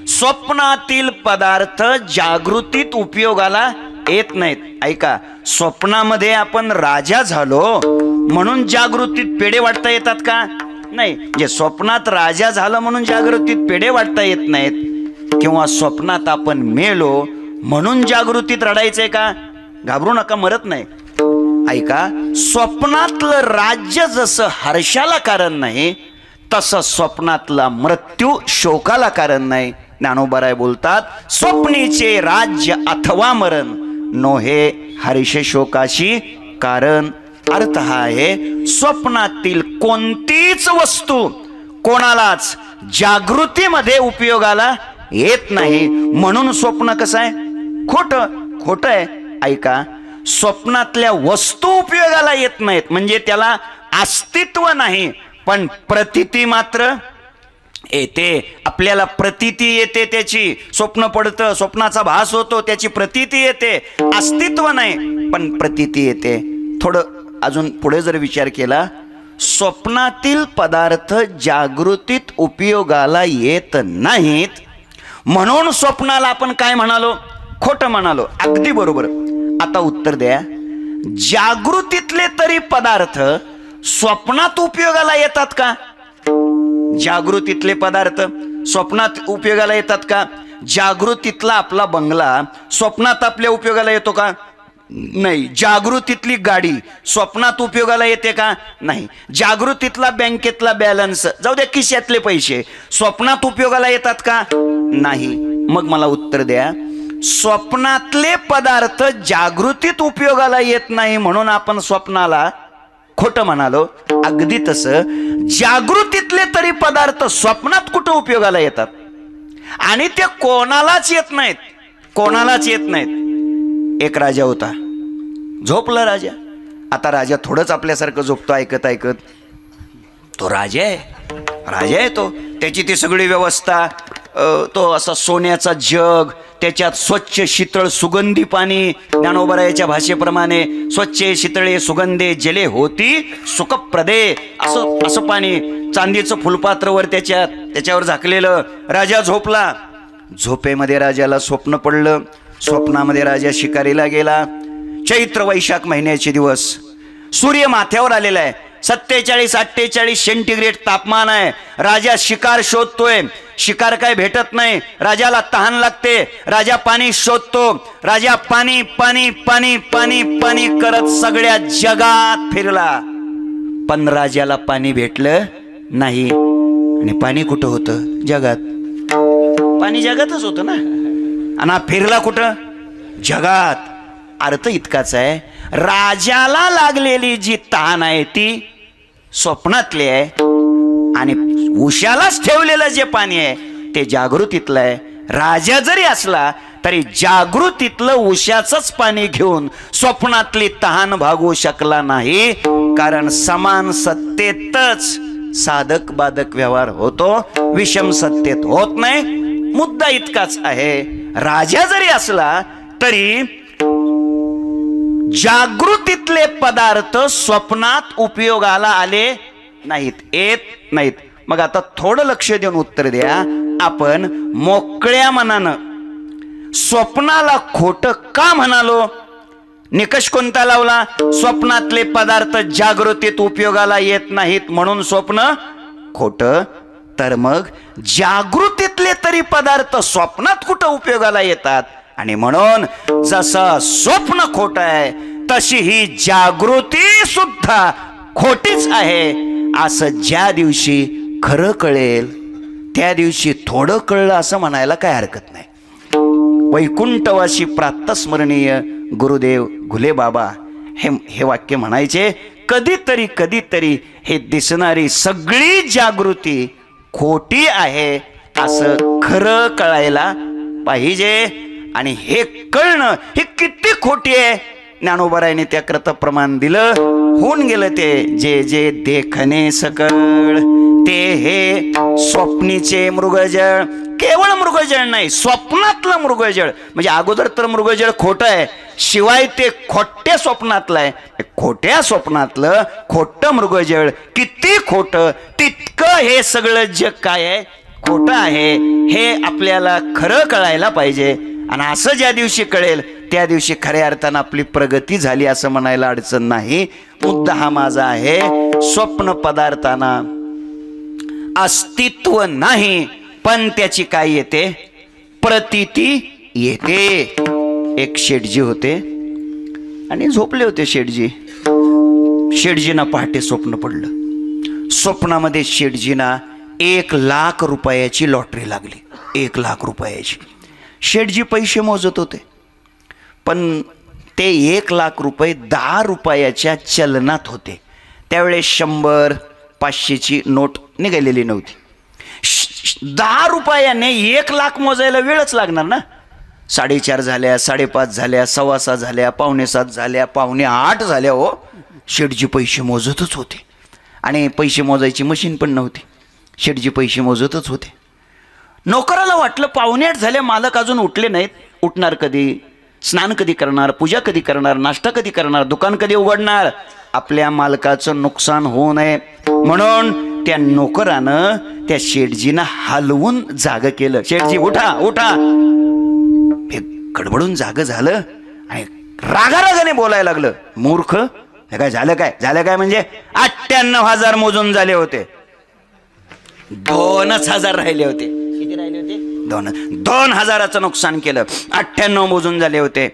स्वप्नातील पदार्थ जागृतीत उपयोगाला येत नाहीत. ऐका, स्वप्नामध्ये आपण राजा झालो म्हणून जागृतीत पेढे वाटता येतात का? नाही. जे स्वप्नात राजा झालं म्हणून जागृतीत पेढे वाटता येत नाहीत. किंवा स्वप्नात आपण मेलो म्हणून जागृतीत रडायचंय का? घाबरू नका, मरत नाही. ऐका, स्वप्नातलं राज्य जसं हर्षाला कारण नाही, तसं स्वप्नातला मृत्यू शोकाला कारण नाही. ज्ञानोबाराय बोलतात, स्वप्नीचे राज्य अथवा मरण नोहे हर्ष शोकाशी कारण. अर्थ हा आहे, स्वप्नातील कोणतीच वस्तू कोणालाच जागृतीमध्ये उपयोगाला येत नाही. म्हणून स्वप्न कसं आहे? खोटं आहे. ऐका, स्वप्नातल्या वस्तू उपयोगाला येत नाहीत म्हणजे त्याला अस्तित्व नाही, पण प्रतीती मात्र येते. आपल्याला प्रतीती येते त्याची. स्वप्न पडतं, स्वप्नाचा भास होतो, त्याची प्रतीती येते. अस्तित्व नाही, पण प्रतीती येते. थोडं अजून पुढे जर विचार केला, स्वप्नातील पदार्थ जागृतीत उपयोगाला येत नाहीत म्हणून स्वप्नाला आपण काय म्हणालो? खोटं म्हणालो. अगदी बरोबर. आता उत्तर द्या, जागृतीतले तरी पदार्थ स्वप्नात उपयोगाला येतात का? जागृतीतले पदार्थ स्वप्नात उपयोगाला येतात का? जागृतीतला आपला बंगला स्वप्नात आपल्या उपयोगाला येतो का? नाही. जागृतीतली गाडी स्वप्नात उपयोगाला येते का? नाही. जागृतीतला बँकेतला बॅलन्स, जाऊ द्या खिशातले पैसे, स्वप्नात उपयोगाला येतात का? नाही. मग मला उत्तर द्या, स्वप्नातले पदार्थ जागृतीत उपयोगाला येत नाही म्हणून आपण स्वप्नाला खोटं म्हणालो. अगदी तसं जागृतीतले तरी पदार्थ स्वप्नात कुठं उपयोगाला येतात आणि ते कोणालाच येत नाहीत, कोणालाच येत नाहीत. एक राजा होता, झोपला राजा. आता राजा थोडंच आपल्यासारखं झोपतो ऐकत ऐकत. तो राजा आहे, राजा आहे तो. त्याची ती सगळी व्यवस्था, तो असा सोन्याचा जग, त्याच्यात स्वच्छ शीतळ सुगंधी पाणी. ज्ञानोबरायाच्या भाषेप्रमाणे स्वच्छ शीतळे सुगंधे जले होती सुखप्रदे, असं असं पाणी. चांदीचं फुलपात्रवर त्याच्यावर झाकलेलं. राजा झोपला. झोपेमध्ये राजाला स्वप्न पडलं. स्वप्नामध्ये राजा शिकारीला गेला. चैत्र वैशाख महिन्याचे दिवस, सूर्य माथ्यावर आलेला आहे. 47-48 सेंटीग्रेड तापमान आहे. राजा शिकार शोधतोय. शिकार काय भेटत नाही. राजाला तहान लागते. राजा पाणी शोधतो. राजा पाणी पाणी पाणी पाणी पाणी करत सगळ्या जगात फिरला, पण राजाला पाणी भेटलं नाही. आणि पाणी कुठं होतं? जगात. पाणी जगातच होतं ना. आणि फिरला कुठं? जगात. अर्थ इतकाच आहे, राजाला लागलेली जी तहान आहे ती स्वप्नातली आहे आणि उशालाच ठेवलेलं जे पाणी आहे ते जागृतीतलं आहे. राजा जरी असला तरी जागृतीतलं उशाचंच पाणी घेऊन स्वप्नातली तहान भागवू शकला नाही, कारण समान सत्तेतच साधक बाधक व्यवहार होतो, विषम सत्तेत होत नाही. मुद्दा इतकाच आहे, राजा जरी असला तरी जागृतीतले पदार्थ स्वप्नात उपयोगाला आले नाहीत, येत नाहीत. मग आता थोडं लक्ष देऊन उत्तर द्या. आपण मोकळ्या मनानं स्वप्नाला खोटं का म्हणालो? निकष कोणता लावला? स्वप्नातले पदार्थ जागृतीत उपयोगाला येत नाहीत म्हणून स्वप्न खोटं. तर मग जागृतीतले तरी पदार्थ स्वप्नात कुठं उपयोगाला येतात? आणि म्हणून जसं स्वप्न खोटं आहे तशी ही जागृती सुद्धा खोटीच आहे. असं ज्या दिवशी खरं कळेल त्या दिवशी थोडं कळलं असं म्हणायला काय हरकत नाही. वैकुंठवासी प्रातस्मरणीय गुरुदेव घुले बाबा हे वाक्य म्हणायचे, कधीतरी कधीतरी हे दिसणारी सगळी जागृती खोटी आहे असं खरं कळायला पाहिजे. आणि हे कळणं हे किती खोटी आहे ज्ञानोबरायाने त्याकरता प्रमाण दिलं. होऊन गेलं ते जे जे देखणे सकळ ते हे स्वप्नीचे मृगजळ. केवळ मृगजळ नाही, स्वप्नातलं मृगजळ. म्हणजे अगोदर तर मृगजळ खोटं आहे, शिवाय ते खोट्या स्वप्नातलं आहे. खोट्या स्वप्नातलं खोटं मृगजळ किती खोटं, तितकं हे सगळं जग काय आहे खोटं आहे हे आपल्याला खरं कळायला पाहिजे. आणि असं ज्या दिवशी कळेल त्या दिवशी खऱ्या अर्थानं आपली प्रगती झाली असं म्हणायला अडचण नाही. मुद्दा हा माझा आहे, स्वप्न पदार्थांना अस्तित्व नाही पण त्याची काय येते? प्रतीती येते. एक शेठजी होते आणि झोपले होते शेठजी. शेठजींना पहाटे स्वप्न पडलं. स्वप्नामध्ये शेठजींना 1,00,000 रुपयाची लॉटरी लागली. 1,00,000 रुपयाची. शेठजी पैसे मोजत होते पण ते 1,00,000 रुपये 10 रुपयाच्या चलनात होते. त्यावेळेस 100, 500ची नोट निघालेली नव्हती. 10 रुपयाने 1,00,000 मोजायला वेळच लागणार ना. 4:30 झाल्या, 5:30 झाल्या, 7:15 झाल्या, 7:45 झाल्या, 7:45 झाल्या. हो, शेठजी पैसे मोजतच होते आणि पैसे मोजायची मशीन पण नव्हती. शेठजी पैसे मोजतच होते. नोकराला वाटलं 7:45 झाले, मालक अजून उठले नाहीत. उठणार कधी? स्नान कधी करणार? पूजा कधी करणार? नाश्ता कधी करणार? दुकान कधी उघडणार? आपल्या मालकाचं नुकसान होऊ नये म्हणून त्या नोकरानं त्या शेठजीनं हलवून जाग केलं. शेठजी उठा उठा. हे गडबडून जाग झालं आणि रागारागाने बोलायला लागलं. मूर्ख, हे काय झालं? काय झालं? काय म्हणजे 98,000 मोजून झाले होते. 2,000 राहिले होते. किती राहिले होते? 2,000चं नुकसान केलं. 98 मोजून झाले होते.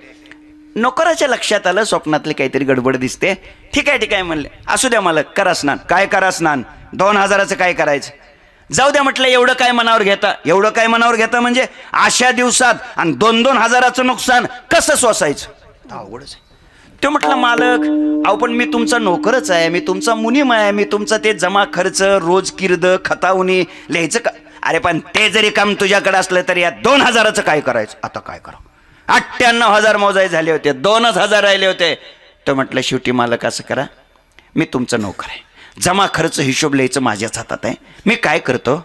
नोकराच्या लक्षात आलं स्वप्नातले काहीतरी गडबड दिसते. ठीक आहे ठीक आहे म्हणले, असू द्या मालक, करा स्नान. काय करा स्नान? 2,000चं काय करायचं? जाऊ द्या म्हटलं. एवढं काय मनावर घेता? एवढं काय मनावर घेता म्हणजे अशा दिवसात आणि 2,000चं नुकसान कसं सोसायचं? अवघडच आहे. तो म्हटलं मालक अहो पण मी तुमचा नोकरच आहे, मी तुमचा मुनीम आहे, मी तुमचा ते जमा खर्च रोज किर्द खतावणी लिहायचं का. अरे पण ते जरी काम तुझ्याकडे असलं तरी या 2000चं काय करायचं. आता काय करावं, 98,000 मोजाय झाले होते, 2,000 राहिले होते. तो म्हटलं शेवटी मालक असं करा, मी तुमचं नोकर आहे, जमा खर्च हिशोब लिहायचं माझ्याच हातात आहे, मी काय करतो.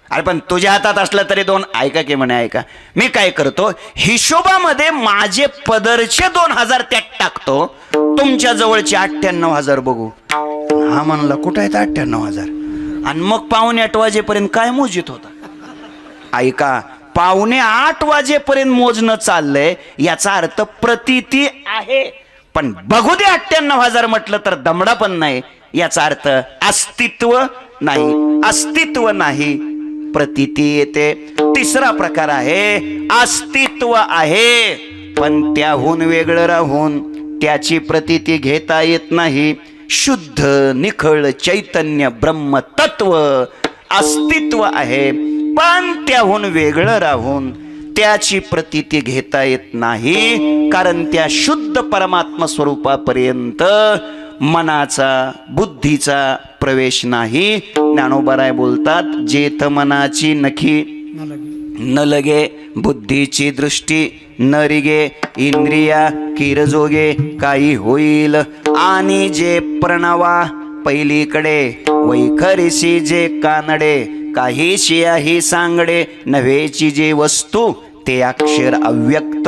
अरे पण तुझ्या हातात असलं तरी 2 ऐका की म्हणे ऐका, मी काय करतो हिशोबामध्ये माझे पदरचे 2,000 त्यात टाकतो, तुमच्या जवळचे 98,000 बघू. हा म्हणला कुठं आहेत 98,000. आणि मग 7:45 वाजेपर्यंत काय मोजित होता. ऐका 7:45 वाजेपर्यंत मोजणं चाललंय याचा अर्थ प्रतीती आहे, पण बघू दे 98,000 म्हटलं तर दमडा पण नाही, याचा अर्थ अस्तित्व नाही, अस्तित्व नाही, प्रतीती येते. तिसरा प्रकार आहे अस्तित्व आहे पण त्याहून वेगळं राहून त्याची प्रतीती घेता येत नाही. शुद्ध निखळ चैतन्य ब्रह्म तत्व अस्तित्व आहे पण त्याहून वेगळं राहून त्याची प्रतीती घेता येत नाही, कारण त्या शुद्ध परमात्मा स्वरूपापर्यंत मनाचा बुद्धीचा प्रवेश नाही. ज्ञानोबाराय बोलतात जेथ मनाची नखी न लगे बुद्धीची दृष्टी न रिगे इंद्रिया किरजोगे काही होईल. आणि जे प्रणवा पहिलीकडे वैखरीसी जे कानडे काही शियाही सांगडे नव्हेची जे वस्तू ते अक्षर अव्यक्त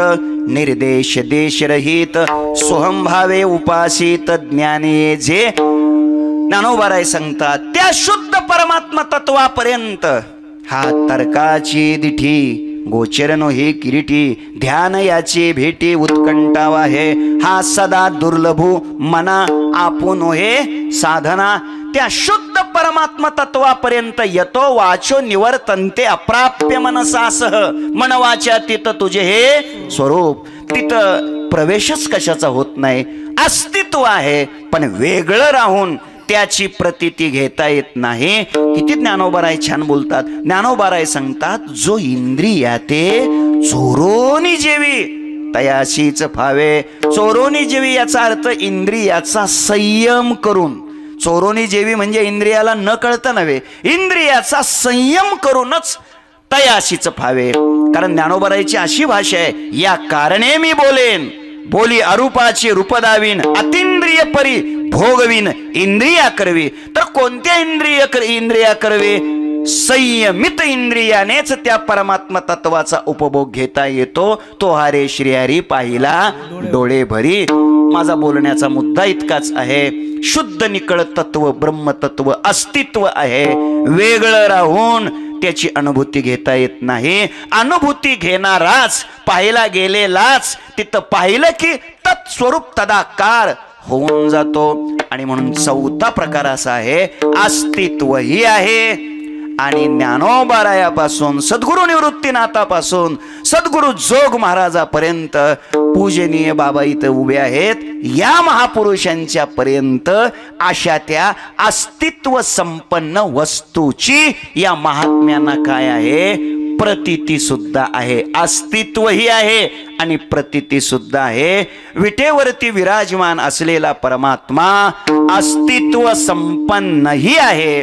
निर्देश देश रहित सोहंभावे उपासित ज्ञानी जे. ज्ञानोबाराय सांगतात त्या शुद्ध परमात्मा तत्वापर्यंत हा तर्काची दिठी गोचर नो हे किरीटी ध्यान याची भेटी उत्कंठावा आहे. हा सदा दुर्लभू मना आपण हे साधना. त्या शुद्ध परमात्मा तत्वापर्यंत यतो वाचो निवर्तन्ते अप्राप्य मनसासह मनवाच्या तिथं तुझे हे स्वरूप, तिथं प्रवेशच कशाचा होत नाही. अस्तित्व आहे पण वेगळं राहून त्याची प्रतीती घेता येत नाही. किती ज्ञानोबाराय छान बोलतात. ज्ञानोबाराय सांगतात जो इंद्रिया ते चोरोनी जेवी तयाशीच फावे. चोरोनी जेवी याचा अर्थ इंद्रियाचा संयम करून. चोरोनी जेवी म्हणजे इंद्रियाला न कळतं नव्हे, इंद्रियाचा संयम करूनच तयाशीच फावे. कारण ज्ञानोबारायची अशी भाषा आहे या कारणे मी बोलेन बोली अरूपाची रूप दावीन अतिंद्रिय परी भोगवीन इंद्रिया करवी. तर कोणत्या इंद्रिया करवे. संयमित इंद्रियानेच त्या परमात्मा तत्वाचा उपभोग घेता येतो. तो हारे श्रीहरी पाहिला डोळे भरी. माझा बोलण्याचा मुद्दा इतकाच आहे. शुद्ध निकळ तत्व ब्रह्मतत्व अस्तित्व आहे. वेगळं राहून त्याची अनुभूती घेता येत नाही. अनुभूती घेणाराच पाहिला गेलेलाच तिथं पाहिलं की तत्स्वरूप तदाकार होऊन जातो. आणि म्हणून चौथा प्रकार असा आहे अस्तित्वही आहे. आणि ज्ञानोबारायापासून सद्गुरु निवृत्तीनाथापासून सद्गुरु जोग महाराजापर्यंत पूजनीय बाबा इथं उभे आहेत. या महापुरुषांच्या पर्यंत अशा त्या अस्तित्व संपन्न वस्तूची या महात्म्यांना काय आहे प्रतीती सुद्धा आहे. अस्तित्वही आहे आणि प्रतीती सुद्धा आहे. विटेवरती विराजमान असलेला परमात्मा अस्तित्व संपन्नही आहे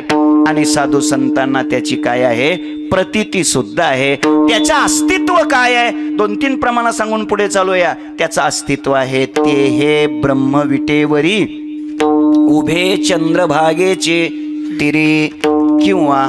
आणि साधू संतांना त्याची काय आहे प्रतीती सुद्धा आहे. त्याचं अस्तित्व काय आहे 2-3 प्रमाण सांगून पुढे चालूया. त्याचं अस्तित्व आहे ते हे ब्रह्म विटेवरी उभे चंद्रभागेचे तिरी किंवा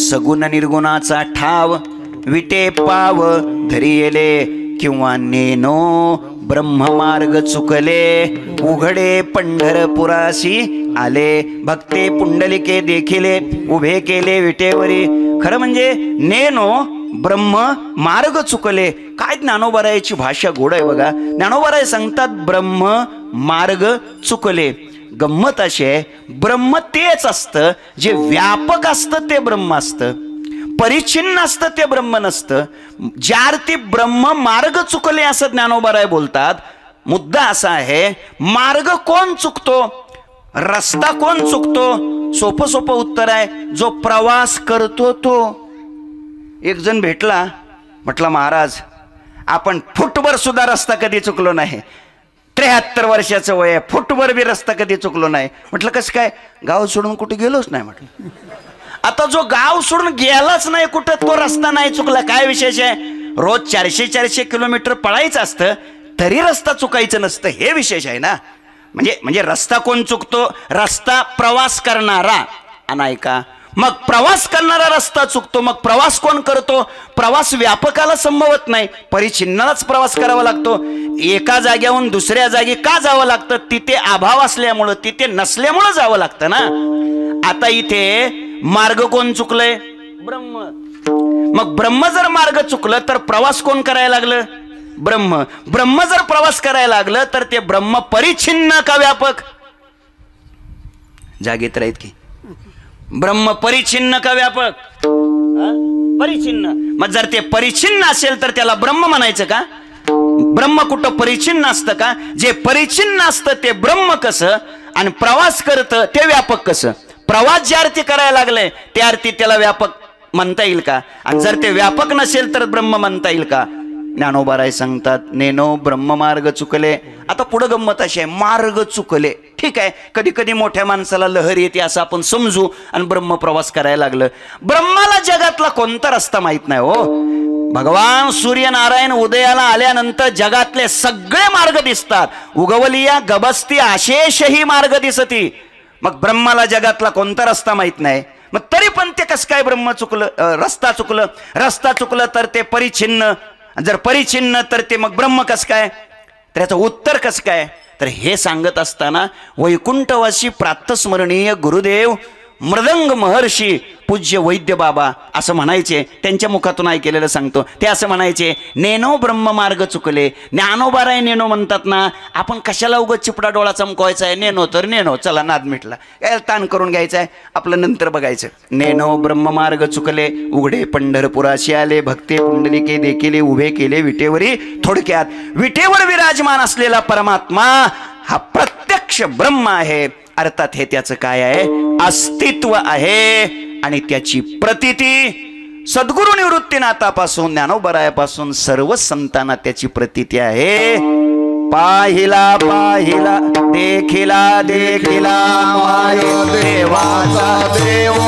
सगुण निर्गुणाचा ठाव विटे पाव धरियले किंवा नेनो ब्रह्ममार्ग चुकले उघडे पंढरपुराशी आले भक्ते पुंडलिके देखिले उभे केले विटेवरी. खरं म्हणजे नेनो ब्रह्म मार्ग चुकले. काय ज्ञानोबारायाची भाषा गोड आहे बघा. ज्ञानोबाराय सांगतात ब्रह्म मार्ग चुकले. गंमत अशी आहे ब्रह्म तेच असतं जे व्यापक असतं ते ब्रह्म असतं, परिच्छिन्न असतं ते ब्रह्म नसतं. ज्यार्थी ब्रह्म मार्ग चुकले असं ज्ञानोबाराय बोलतात. मुद्दा असा आहे मार्ग कोण चुकतो रस्ता कोण चुकतो. सोपं उत्तर आहे जो प्रवास करतो तो. एक जण भेटला म्हटला महाराज आपण फुटभर सुद्धा रस्ता कधी चुकलो नाही. 73 वर्षाचं वय आहे, फुटभर बी रस्ता कधी चुकलो नाही. म्हटलं कसं काय? गाव सोडून कुठे गेलोच नाही म्हटलं. आता जो गाव सोडून गेलाच नाही कुठं, तो रस्ता नाही चुकला, काय विशेष आहे? रोज 400 किलोमीटर पळायचं असतं तरी रस्ता चुकायचं नसतं, हे विशेष आहे ना. म्हणजे रस्ता कोण चुकतो? रस्ता प्रवास करणारा. आणि ऐका, मग प्रवास करणारा रस्ता चुकतो, मग प्रवास कोण करतो? प्रवास व्यापकाला संभवत नाही, परिचिन्नालाच प्रवास करावा लागतो. एका जाग्याहून दुसऱ्या जागी का जावं लागतं? तिथे अभाव असल्यामुळं, तिथे नसल्यामुळं जावं लागतं ना. आता इथे मार्ग कोण चुकलंय? ब्रह्म. मग ब्रह्म जर मार्ग चुकलं तर प्रवास कोण करायला लागलं? ब्रह्म. ब्रह्म जर प्रवास करायला लागलं तर ते ब्रह्म परिच्छिन्न का व्यापक? जागेत राहीत की. ब्रह्म परिच्छिन्न का व्यापक? परिच्छिन्न. मग जर ते परिच्छिन्न असेल तर त्याला ब्रह्म म्हणायचं का? ब्रह्म कुठं परिच्छिन्न असतं का? जे परिच्छिन्न असतं ते ब्रह्म कसं, आणि प्रवास करतं ते व्यापक कसं? प्रवास ज्या अर्थी करायला लागले त्या अर्थी त्याला व्यापक म्हणता येईल का? आणि जर ते व्यापक नसेल तर ब्रह्म म्हणता येईल का? ज्ञानोबाराय सांगतात, नेनो ब्रह्म मार्ग चुकले. आता पुढं गंमत अशी आहे, मार्ग चुकले ठीक आहे, कधी कधी मोठ्या माणसाला लहर येते असं आपण समजू, आणि ब्रह्म प्रवास करायला लागलं. ब्रह्माला जगातला कोणता रस्ता माहित नाही हो. भगवान सूर्यनारायण उदयाला आल्यानंतर जगातले सगळे मार्ग दिसतात. उगवलिया गबस्ती अशेषही मार्ग दिसती. मग ब्रह्माला जगातला कोणता रस्ता माहित नाही, मग तरी पण ते कसं काय ब्रह्म चुकलं? रस्ता चुकलं. रस्ता चुकलं तर ते परिच्छिन्न, जर परिच्छिन्न तर ते मग ब्रह्म कसं काय? तर याचं उत्तर कसं काय? तर हे सांगत असताना वैकुंठवासी प्रातस्मरणीय गुरुदेव मृदंग महर्षी पूज्य वैद्य बाबा असं म्हणायचे, त्यांच्या मुखातून ऐकलेलं सांगतो. ते असं म्हणायचे, नेनो ब्रह्म मार्ग चुकले. ज्ञानोबाराय नेनो म्हणतात ना, आपण कशाला उगाच चिपडा डोळा चमकवायचा आहे? नेनो तर नेनो, चला नाद मिटला, काय ताण करून घ्यायचा आहे, आपलं नंतर बघायचं. नेनो ब्रह्म मार्ग चुकले, उघडे पंढरपुराशी आले, भक्ते पुंडलिके देखिले उभे केले विटेवरी. थोडक्यात विटेवर विराजमान असलेला परमात्मा हा प्रत्यक्ष ब्रह्म आहे. अर्थात हे त्याचं काय आहे? अस्तित्व आहे. आणि त्याची प्रतीती सद्गुरु निवृत्तीनाथापासून ज्ञानोबरायापासून सर्व संतांना त्याची प्रतीती आहे. पाहिला पाहिला देखिला देखिला माय देवाचा देव.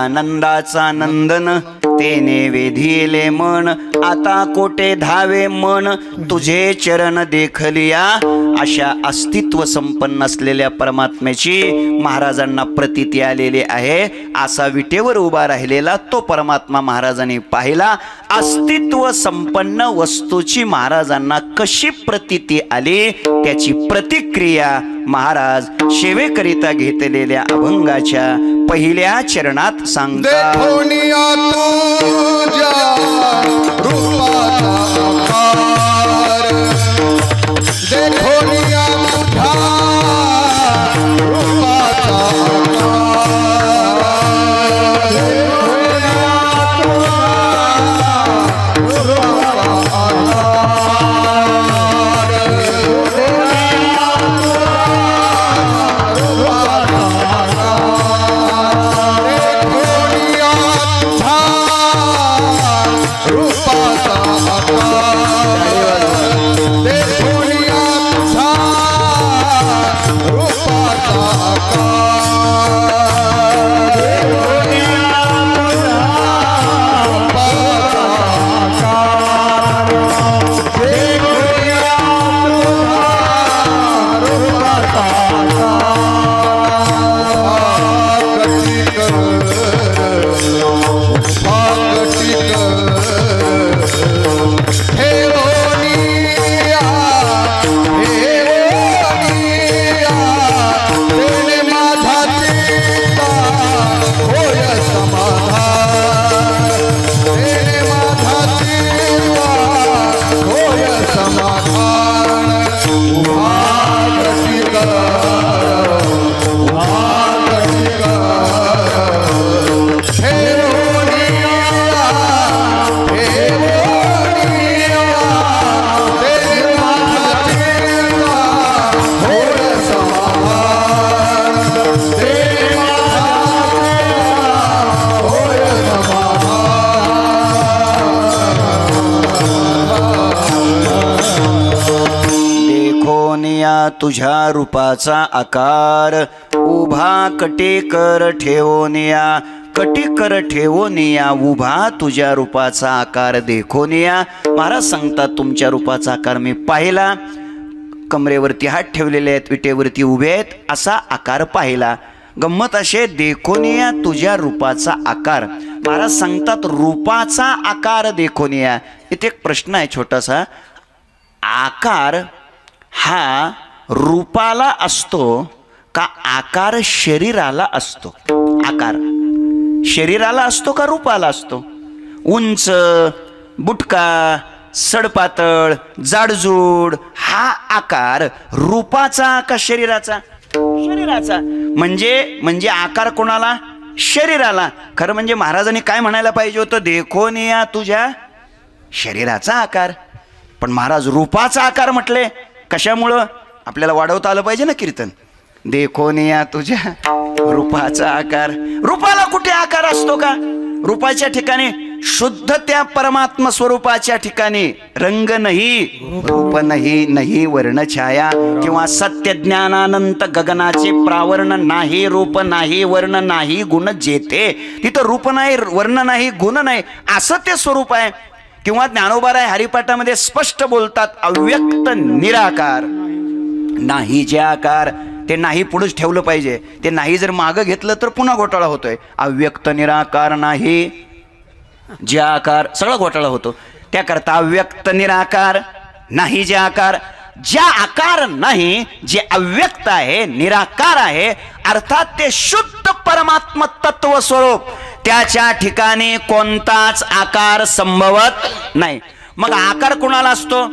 नंदाचा नंदन तेने वेधिले मन. आता कोटे धावे मन तुझे चरण देखलिया. अशा अस्तित्व संपन्न असलेल्या परमात्म्याची महाराजांना प्रतीती आलेली आहे. असा विटेवर उभा राहिलेला तो परमात्मा महाराजांनी पाहिला. अस्तित्व संपन्न वस्तूची महाराजांना कशी प्रतीती आली त्याची प्रतिक्रिया महाराज सेवेकरिता घेतलेल्या अभंगाच्या पहिल्या चरणात सांगतात. तुझ्या रूपाचा आकार, उभा कटेकर ठेवोनिया, कटेकर ठेवोनिया, उभा तुझ्या रूपाचा आकार देखोनिया. महाराज सांगतात तुमच्या रूपाचा आकार मी पाहिला, कमरेवरती हात ठेवलेले आहेत, विटेवरती उभे आहेत, असा आकार पाहिला. गंमत असे देखोनिया तुझ्या रूपाचा आकार. महाराज सांगतात रूपाचा आकार देखोनिया. इथे एक प्रश्न आहे छोटासा. आकार हा रूपाला असतो का आकार शरीराला असतो? आकार शरीराला असतो का रूपाला असतो? उंच, बुटका, सडपातळ, जाडजूड हा आकार रूपाचा का शरीराचा? शरीराचा. म्हणजे आकार कोणाला? शरीराला. खरं म्हणजे महाराजांनी काय म्हणायला पाहिजे होतं? देखोनिया तुझ्या शरीराचा आकार. पण महाराज रूपाचा आकार म्हटले. कशामुळं? आपल्याला वाढवता आलं पाहिजे ना कीर्तन. देखोनिया तुझ्या रूपाचा आकार. रूपाला कुठे आकार असतो का? रूपाच्या ठिकाणी शुद्ध त्या परमात्मा स्वरूपाच्या ठिकाणी रंग नाही, रूप नाही, नाही वर्णछाया किंवा सत्य ज्ञानानंत गगनाचे प्रावरण नाही, रूप नाही, वर्ण नाही, गुण जेथे. तिथं रूप नाही, वर्ण नाही, गुण नाही, असं ते स्वरूप आहे. किंवा ज्ञानोबाराय हरिपाठामध्ये स्पष्ट बोलतात अव्यक्त निराकार. नाही जे आकार ते नाही पुढेच ठेवलं पाहिजे. ते नाही जर मागं घेतलं तर पुन्हा घोटाळा होतोय. अव्यक्त निराकार नाही जे आकार, सगळा घोटाळा होतो. त्याकरता अव्यक्त निराकार नाही जे आकार. ज्या आकार नाही, जे अव्यक्त आहे, निराकार आहे, अर्थात ते शुद्ध परमात्म तत्व स्वरूप, त्याच्या ठिकाणी कोणताच आकार संभवत नाही. मग आकार कोणाला असतो?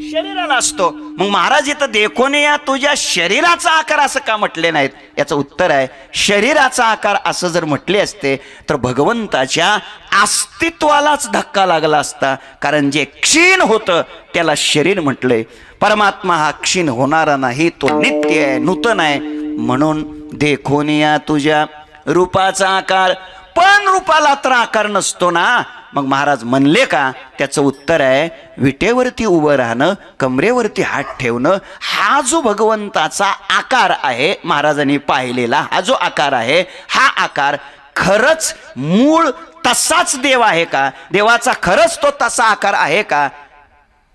शरीराला असतो. मग महाराज इथं देखोनिया तुझ्या शरीराचा आकार असं का म्हटले नाहीत? याचं उत्तर आहे शरीराचा आकार असं जर म्हटले असते तर भगवंताच्या अस्तित्वालाच धक्का लागला असता. कारण जे क्षीण होतं त्याला शरीर म्हटलंय. परमात्मा हा क्षीण होणारा नाही, तो नित्य आहे, नूतन आहे. म्हणून देखोनिया तुझ्या रूपाचा आकार. पण रूपाला तर आकार नसतो ना. मग महाराज म्हणले का? त्याचं उत्तर आहे विटेवरती उभं राहणं, कमरेवरती हात ठेवणं, हा जो भगवंताचा आकार आहे, महाराजांनी पाहिलेला हा जो आकार आहे, हा आकार खरंच मूळ तसाच देव आहे का? देवाचा खरंच तो तसा आकार आहे का?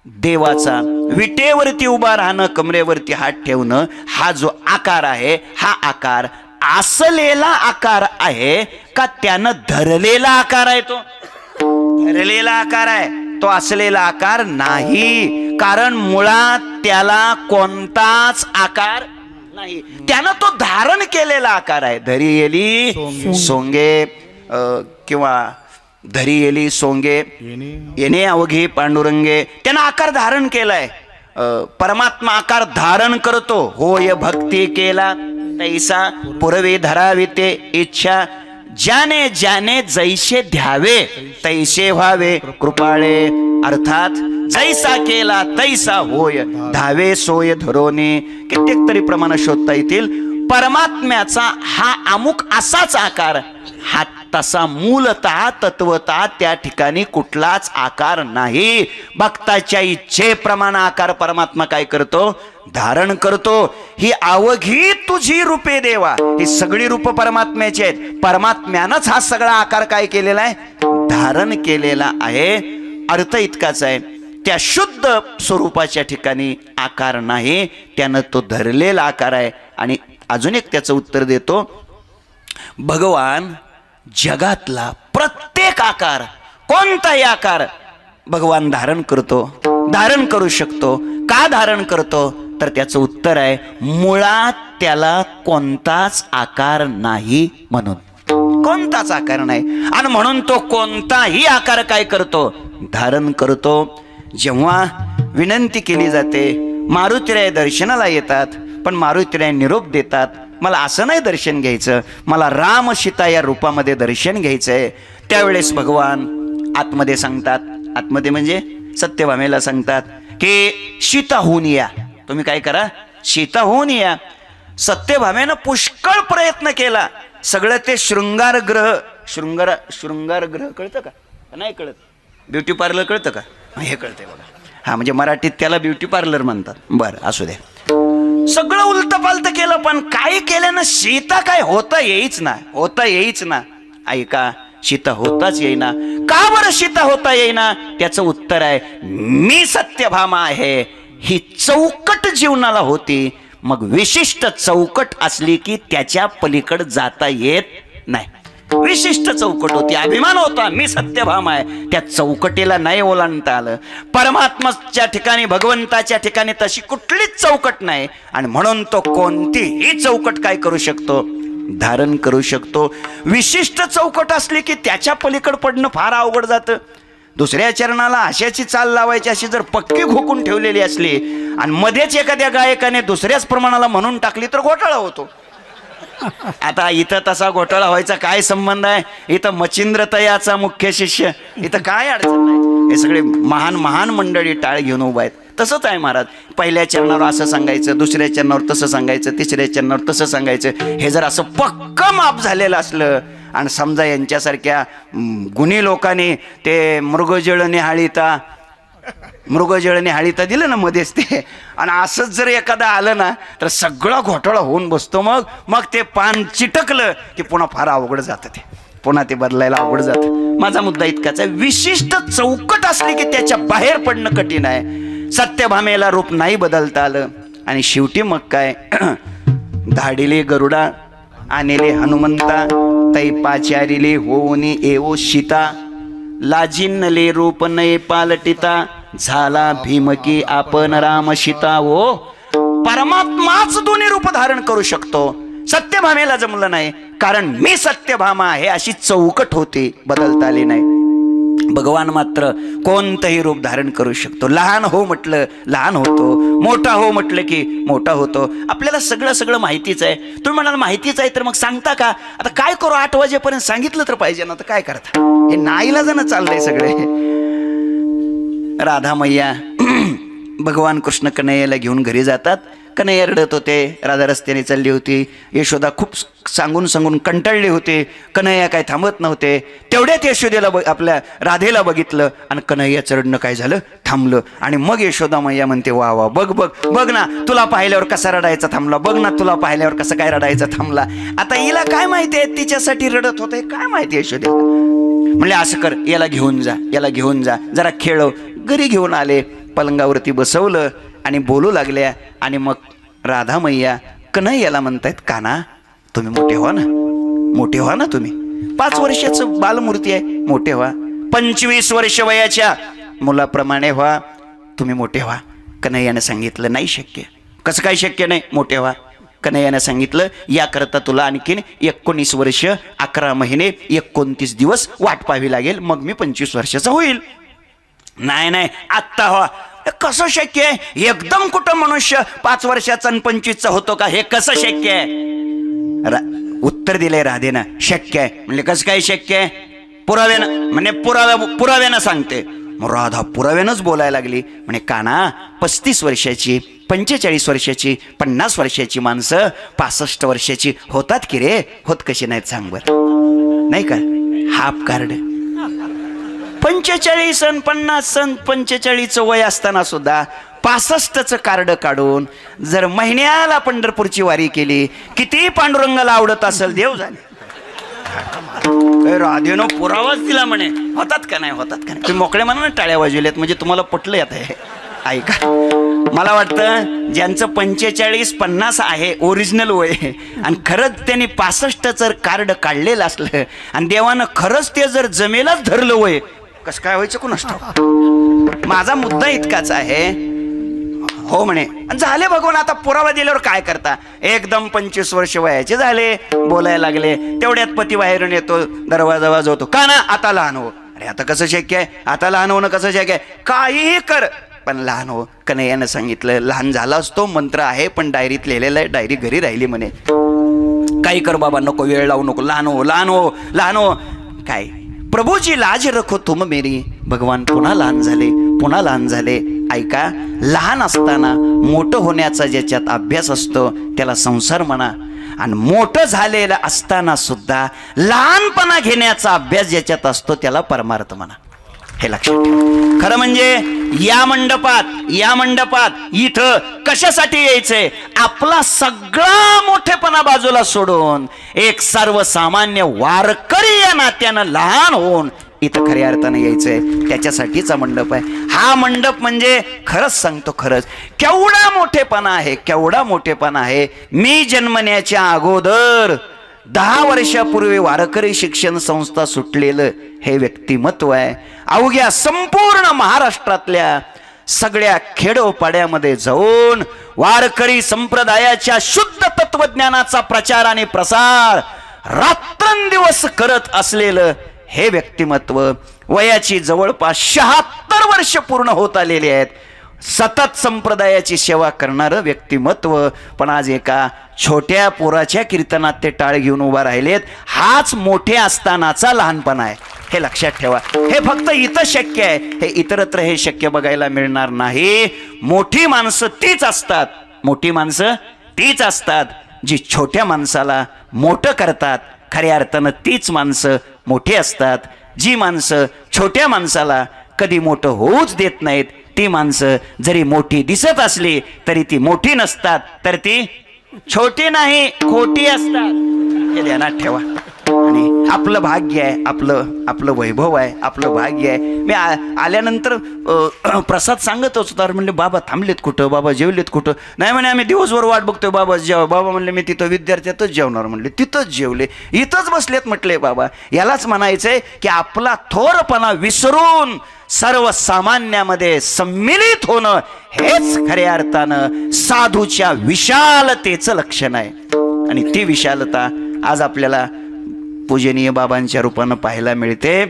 देवाचा विटेवरती उभा राहणं, कमरेवरती हात ठेवणं, हा जो आकार आहे, हा आकार असलेला आकार आहे का त्यानं धरलेला आकार आहे? तो धरलेला आकार आहे, तो असलेला आकार नाही. कारण मुळात त्याला कोणताच आकार नाही, त्यानं तो धारण केलेला आकार आहे. धरी येली सोंगे किंवा धरी येली सोंगे येणे अवघे पांडुरंगे, त्यानं आकार धारण केलाय. परमात्मा आकार धारण करतो. होय भक्ती केला तैसा पुरवे धरावे ते इच्छा, ज्याने ज्याने जैसे ध्यावे तैसे व्हावे कृपाळे. अर्थात जैसा केला तैसा होय, धावे सोय धरोने. कित्येक तरी प्रमाण शोधता येतील. परमात्म्याचा हा अमुक असाच आकार, हा तसा मूलतः तत्वतः त्या ठिकाणी कुठलाच आकार नाही. भक्ताच्या इच्छेप्रमाणे आकार परमात्मा काय करतो? धारण करतो. ही अवघी तुझी रूपे देवा, ही सगळी रूप परमात्म्याची आहेत. परमात्म्यानंच हा सगळा आकार काय केलेला आहे? धारण केलेला आहे. अर्थ इतकाच आहे, त्या शुद्ध स्वरूपाच्या ठिकाणी आकार नाही, त्यानं तो धरलेला आकार आहे. आणि अजून एक त्याचं उत्तर देतो. भगवान जगातला प्रत्येक आकार, कोणताही आकार भगवान धारण करतो, धारण करू शकतो. का धारण करतो? तर त्याचं उत्तर आहे मुळात त्याला कोणताच आकार नाही म्हणून. कोणताच आकार नाही आणि म्हणून तो कोणताही आकार काय करतो? धारण करतो. जेव्हा विनंती केली जाते, मारुतीराय दर्शनाला येतात, पण मारुतीराय निरोप देतात, मला असं नाही दर्शन घ्यायचं, मला राम सीता या रूपामध्ये दर्शन घ्यायचंय. त्यावेळेस भगवान आतमध्ये सांगतात, आतमध्ये म्हणजे सत्यभामेला सांगतात की सीता होऊन या. तुम्ही काय करा? सीता होऊन या. सत्यभामेनं पुष्कळ प्रयत्न केला. सगळं ते शृंगार ग्रह कळतं का? नाही कळत? ब्युटी पार्लर कळतं का? हे कळतंय बघा. हा म्हणजे मराठीत त्याला ब्युटी पार्लर म्हणतात. बरं असू दे. सगळं उलट पालत केलं, पण काय केल्यानं सीता काय होता येईच ना. ऐका, सीता होताच येईना. का बरं सीता होता येईना? त्याचं उत्तर आहे, मी सत्यभामा आहे ही चौकट जीवनाला होती. मग विशिष्ट चौकट असली की त्याच्या पलीकडे जाता येत नाही. विशिष्ट चौकट होती, अभिमान होता, मी सत्यभामा आहे. त्या चौकटीला नाही ओलांडता आलं. परमात्म्याच्या ठिकाणी, भगवंताच्या ठिकाणी तशी कुठलीच चौकट नाही. आणि म्हणून तो कोणतीही चौकट काय करू शकतो? धारण करू शकतो. विशिष्ट चौकट असली की त्याच्या पलीकडे पडणं फार अवघड जातं. दुसऱ्या चरणाला अशाची चाल लावायची, अशी जर पक्की घोकून ठेवलेली असली आणि मध्येच एखाद्या गायकाने दुसऱ्याच प्रमाणाला म्हणून टाकली तर घोटाळा होतो. आता इथं तसा घोटाळा व्हायचा काय संबंध आहे? इथं मच्छिंद्र तयाचा मुख्य शिष्य, इथं काय अडचण नाही. हे सगळे महान महान मंडळी टाळ घेऊन उभा आहेत. तसंच आहे महाराज. पहिल्या चरणावर असं सांगायचं, दुसऱ्या चरणावर तसं सांगायचं, तिसऱ्या चरणावर तसं सांगायचं. हे जर असं पक्क माप झालेलं असलं आणि समजा यांच्यासारख्या गुणी लोकांनी ते मृगजळने हाळीता दिलं ना मध्येच ते, आणि असंच जर एखादा आलं ना तर सगळा घोटाळा होऊन बसतो. मग ते पान चिटकलं की पुन्हा फार अवघड जातं, ते पुन्हा ते बदलायला अवघड जातं. माझा मुद्दा इतकाच आहे, विशिष्ट चौकट असली की त्याच्या बाहेर पडणं कठीण आहे. सत्यभामेला रूप नाही बदलता आलं आणि शेवटी मग काय, धाडिले गरुडा आणले हनुमंता, तै पाचारिले होऊनी एवो सीता, लाजिनले रूप नये पालटिता, झाला भीमकी आपण राम सीता. ओ परमात्माच दोन्ही रूप धारण करू शकतो. सत्यभामेला जमलं नाही, कारण मी सत्यभामा आहे अशी चौकट होती, बदलता आली नाही. भगवान मात्र कोणतंही रूप धारण करू शकतो. लहान हो म्हटलं लहान होतो, मोठा हो म्हटलं की मोठा होतो. आपल्याला सगळं माहितीच आहे. तुम्ही म्हणाल माहितीच आहे तर मग सांगता का? आता काय करू, 8 वाजेपर्यंत सांगितलं तर पाहिजे ना, तर काय करता? हे नाईलाजानं चाललंय सगळे. राधा मैया भगवान कृष्ण कन्हैयाला घेऊन घरी जातात. कन्हैया रडत होते, राधा रस्त्याने चालली होती. यशोदा खूप सांगून कंटाळली होती. कन्हैया काय थांबत नव्हते. तेवढ्यात यशोदेला आपल्या राधेला बघितलं आणि कन्हैया रडणं काय झालं, थांबलं. आणि मग यशोदा मैया म्हणते, वा वा, बघ ना, तुला पाहिल्यावर कसा रडायचा थांबला, बघ ना तुला पाहिल्यावर कसं काय रडायचा थांबला. आता हिला काय माहिती आहे तिच्यासाठी रडत होते, काय माहिती यशोदेला. म्हणले असं कर, याला घेऊन जा, जरा खेळव. घरी घेऊन आले, पलंगावरती बसवलं आणि बोलू लागल्या. आणि मग राधा मैया कन्हैयाला म्हणतायत, काना तुम्ही मोठे व्हा ना तुम्ही. 5 वर्षाचं बालमूर्ती आहे, मोठे व्हा. 25 वर्ष वयाच्या मुलाप्रमाणे व्हा, तुम्ही मोठे व्हा. कन्हैयानं सांगितलं नाही शक्य. कसं काय शक्य नाही? मोठे व्हा. कन्हैयानं सांगितलं, याकरता तुला आणखीन 19 वर्ष 11 महिने 29 दिवस वाट पाहावी लागेल, मग मी 25 वर्षाचा होईल. नाही आत्ता हो. कसं शक्य आहे? एकदम कुठं मनुष्य 5 वर्षाचा आणि 25चा होतो का? हे कसं शक्य आहे? उत्तर दिलंय राधेनं, शक्य आहे. म्हणजे कसं काय शक्य आहे? पुराव्यानं, म्हणजे पुराव्यानं सांगते. मग राधा पुराव्यानंच बोलायला लागली. म्हणे काना 35 वर्षाची, 45 वर्षाची, 50 वर्षाची माणसं 65 वर्षाची होतात की रे? होत कशी नाहीत सांग बरं. नाही का? हाफ कार्ड 45 आणि 50 आणि 45चं वय असताना सुद्धा 65चं कार्ड काढून जर महिन्याला पंढरपूरची वारी केली, किती पांडुरंगाला आवडत असेल देव झाले. राधेनं पुरावाच दिला म्हणे, होतात का नाही. तुम्ही मोकळे म्हणा ना, टाळ्या वाजवल्यात म्हणजे तुम्हाला पटलं येत आहे. ऐका, मला वाटतं ज्यांचं 45-50 आहे ओरिजिनल वय आणि खरंच त्यांनी 65 जर कार्ड काढलेलं असलं आणि देवानं खरंच ते जर जमेलाच धरलं वय, कसं काय व्हायचं कोण असतं. माझा मुद्दा इतकाच आहे, हो म्हणे झाले भगवान. आता पुरावा दिल्यावर काय करता? एकदम 25 वर्ष वयाचे झाले, बोलायला लागले. तेवढ्यात पती बाहेरून येतो, दरवाजा वाजवतो, का ना आता लहान हो. अरे आता कसं शक्य आहे? आता लहान होणं कसं शक्य आहे? काहीही कर पण लहान हो. कन्हैयानं सांगितलं, लहान झाला असतो, मंत्र आहे पण डायरीत लिहिलेलं आहे, डायरी घरी राहिली म्हणे. काही कर बाबा, नको वेळ लावू नको, लहान हो. काय प्रभूची लाज रखो तुम मेरी. भगवान पुन्हा लहान झाले. ऐका, लहान असताना मोठं होण्याचा ज्याच्यात अभ्यास असतो त्याला संसार म्हणा, आणि मोठं झालेलं असताना सुद्धा लहानपणा घेण्याचा अभ्यास ज्याच्यात असतो त्याला परमार्थ म्हणा. हे लक्षात ठेवा. खरं म्हणजे या मंडपात इथं कशासाठी यायचंय? आपला सगळा मोठेपणा बाजूला सोडून एक सर्वसामान्य वारकरी या नात्यानं लहान होऊन इथं खऱ्या अर्थानं यायचंय. त्याच्यासाठीचा मंडप आहे हा. मंडप म्हणजे खरंच सांगतो, खरंच केवढा मोठेपणा आहे. मी जन्मण्याच्या अगोदर 10 वर्षापूर्वी वारकरी शिक्षण संस्था सुटलेलं हे व्यक्तिमत्व आहे. अवघ्या संपूर्ण महाराष्ट्रातल्या सगळ्या खेडोपाड्यामध्ये जाऊन वारकरी संप्रदायाच्या शुद्ध तत्वज्ञानाचा प्रचार आणि प्रसार रात्रंदिवस करत असलेलं हे व्यक्तिमत्व, वयाची जवळपास 76 वर्ष पूर्ण होत आलेली आहेत, सतत संप्रदायाची सेवा करणारं व्यक्तिमत्व. पण आज एका छोट्या पोराच्या कीर्तनात ते टाळ घेऊन उभा राहिलेत. हाच मोठे असतानाचा लहानपणा आहे, हे लक्षात ठेवा. हे फक्त इथं शक्य आहे, हे इतरत्र हे शक्य बघायला मिळणार नाही. मोठी माणसं तीच असतात जी छोट्या माणसाला मोठं करतात. खऱ्या अर्थानं तीच माणसं मोठी असतात. जी माणसं छोट्या माणसाला कधी मोठं होऊच देत नाहीत, ती माणसं जरी मोठी दिसत असली तरी ती मोठी नसतात, तर ती छोटी नाही, खोटी असतात. हे ध्यानात ठेवा. आणि आपलं भाग्य आहे, आपलं वैभव आहे, आपलं भाग्य आहे. मी आल्यानंतर प्रसाद सांगतच होता. म्हणले बाबा थांबलेत कुठं, बाबा जेवलेत कुठं? नाही म्हणे आम्ही दिवसभर वाट बघतोय बाबा जेवा. बाबा म्हणले मी तिथं विद्यार्थ्यातच जेवणार. म्हणले तिथंच जेवले, इथंच बसलेत. म्हटले बाबा यालाच म्हणायचंय की आपला थोरपणा विसरून सर्वसामान्यामध्ये सम्मिलित होणं हेच खऱ्या अर्थानं साधूच्या विशालतेचं लक्षण आहे. आणि ती विशालता आज आपल्याला पूजनीय बाबांच्या रूपानं पाहायला मिळते.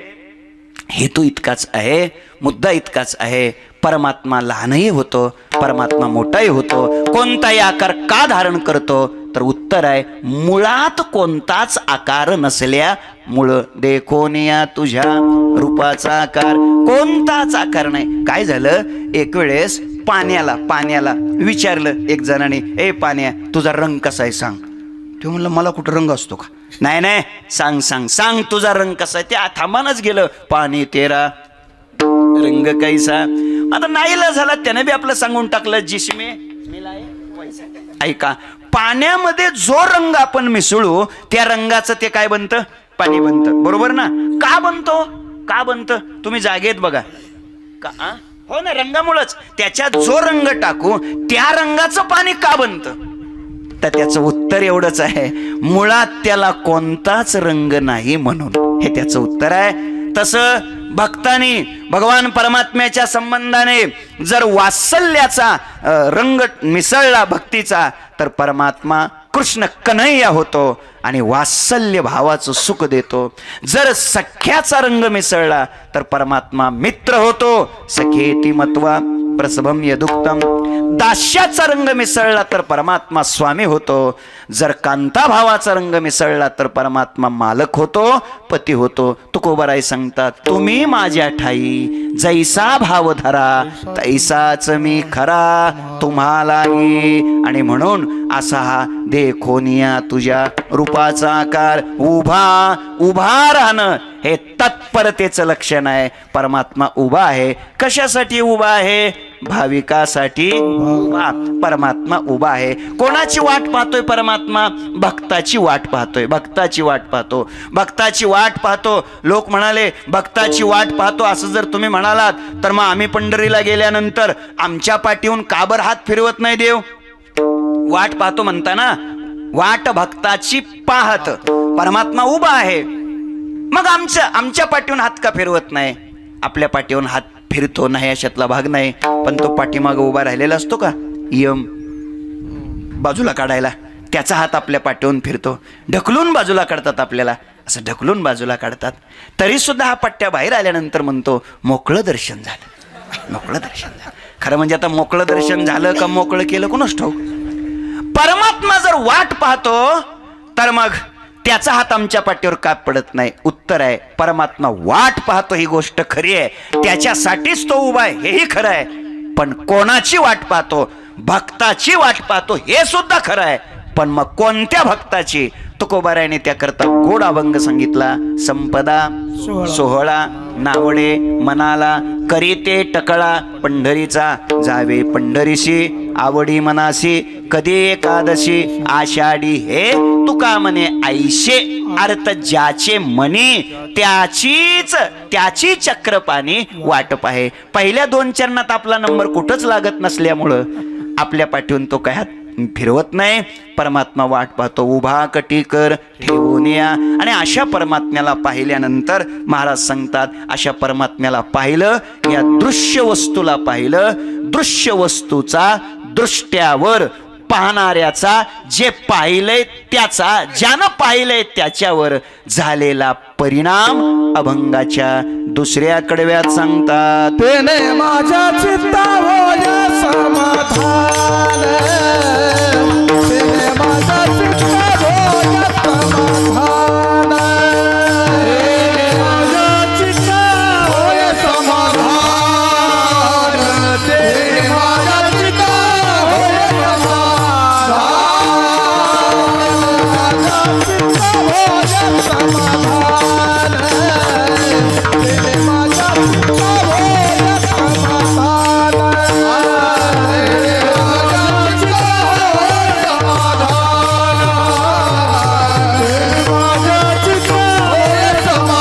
हेतू इतकाच आहे, मुद्दा इतकाच आहे. परमात्मा लहानही होतो, परमात्मा मोठाही होतो. कोणताही आकार का धारण करतो? तर उत्तर आहे मुळात कोणताच आकार नसल्यामुळं. देखोनिया तुझ्या रूपाचा आकार, कोणताच आकार नाही. काय झालं, एक वेळेस पाण्याला विचारलं एक जणाने, ए पाण्या तुझा रंग कसा आहे सांग. तो म्हणलं मला कुठं रंग असतो का? नाही सांग तुझा रंग कसा आहे. ते थांबानच गेलं. पाणी तेरा रंग कैसा. आता नाहीला झाला, त्याने बी आपलं सांगून टाकलं जिसमे मिलाए वैसा. ऐका, पाण्यामध्ये जो रंग आपण मिसळू त्या रंगाचं ते काय बनतं? पाणी बनतं, बरोबर ना? का बनतं तुम्ही जागेत बघा का? हो ना, रंगामुळेच. त्याच्यात जो रंग टाकू त्या रंगाचं पाणी का बनतं? तर त्याचं उत्तर एवढंच आहे, मुळात त्याला कोणताच रंग नाही म्हणून. हे त्याचं उत्तर आहे. तसं भक्तांनी भगवान परमात्म्याच्या संबंधाने जर वात्सल्याचा रंग मिसळला भक्तीचा, तर परमात्मा कृष्ण कन्हैया होतो आणि वात्सल्य भावाचं सुख देतो. जर सख्याचा रंग मिसळला तर परमात्मा मित्र होतो. सखेती मत्वा प्रसभम यदुक्तम. दास्याचा रंग मिसळला तर परमात्मा स्वामी होतो. जर कांता भावाचा रंग मिसळला तर परमात्मा मालक होतो, पती होतो. तुकोबाराय सांगतात, तुम्ही माझ्या ठाई जैसा भाव धरा तैसाच मी खरा तुम्हालाही. आणि म्हणून असा हा देखोनिया तुझ्या रूपाचा आकार. उभा राहणं हे तत्परतेचं लक्षण आहे. परमात्मा उभा आहे. कशासाठी उभा आहे? भाविकासाठी उभा. परमात्मा उभा आहे. कोणाची वाट पाहतोय परमात्मा? भक्ताची वाट पाहतोय. भक्ताची वाट पाहतो. लोक म्हणाले भक्ताची वाट पाहतो असं जर तुम्ही म्हणालात तर मग आम्ही पंढरीला गेल्यानंतर आमच्या पाठीहून काबर हात फिरवत नाही देव? वाट पाहतो म्हणताना वाट भक्ताची पाहत. परमात्मा उभा आहे, मग आमच्या पाठीहून हात का फिरवत नाही? आपल्या पाठीहून हात फिरतो नाही अशातला भाग नाही. पण तो पाठीमाग उभा राहिलेला असतो का यम बाजूला काढायला, त्याचा हात आपल्या पाठीहून फिरतो. ढकलून बाजूला काढतात आपल्याला, असं ढकलून बाजूला काढतात. तरी सुद्धा हा पट्ट्या बाहेर आल्यानंतर म्हणतो मोकळं दर्शन झालं. खरं म्हणजे आता मोकळं दर्शन झालं का मोकळं केलं कोणाच ठाऊक. परमात्मा जर वाट पाहतो तर मग त्याचा हात आमच्या पाठीवर का पडत नाही? उत्तर आहे परमात्मा वाट पाहतो ही गोष्ट खरी आहे. त्याच्यासाठीच तो उभा आहे हेही खरं आहे. पण कोणाची वाट पाहतो? भक्ताची वाट पाहतो हे सुद्धा खरं आहे. पण मग कोणत्या भक्ताची? तुकोबारायाने त्याकरता गोड अभंग सांगितला. संपदा सोहळा नावडे मनाला करीते टकळा पंढरीचा जावे पंढरीशी आवडी मनासी कधी एकादशी आषाढी हे तुका म्हणे ऐशे अर्थ ज्याचे मनी त्याची चक्रपाणी वाटप आहे. पहिल्या 2 चरणात आपला नंबर कुठंच लागत नसल्यामुळं आपल्या पाठीवरून तो काय फिरवत नाही. परमात्मा वाट पाहतो. उभा कटीकर ठेवून या. आणि अशा परमात्म्याला पाहिल्यानंतर महाराज सांगतात अशा परमात्म्याला पाहिलं या दृश्य वस्तूला पाहिलं. दृश्य वस्तूचा दृष्ट्यावर पाहणाऱ्याचा जे पाहिलंय त्याचा ज्यानं पाहिलंय त्याच्यावर झालेला परिणाम अभंगाच्या 2ऱ्या कडव्यात सांगतात. तेने माझ्या चित्ता होय समाधान, तेने माझ्या चित्ता होय समाधान, तेने माझ्या चित्ता होय समाधान, तेने माझ्या चित्ता होय समाधान, चित्ता होय समाधान, तेने माझ्या चित्ता होय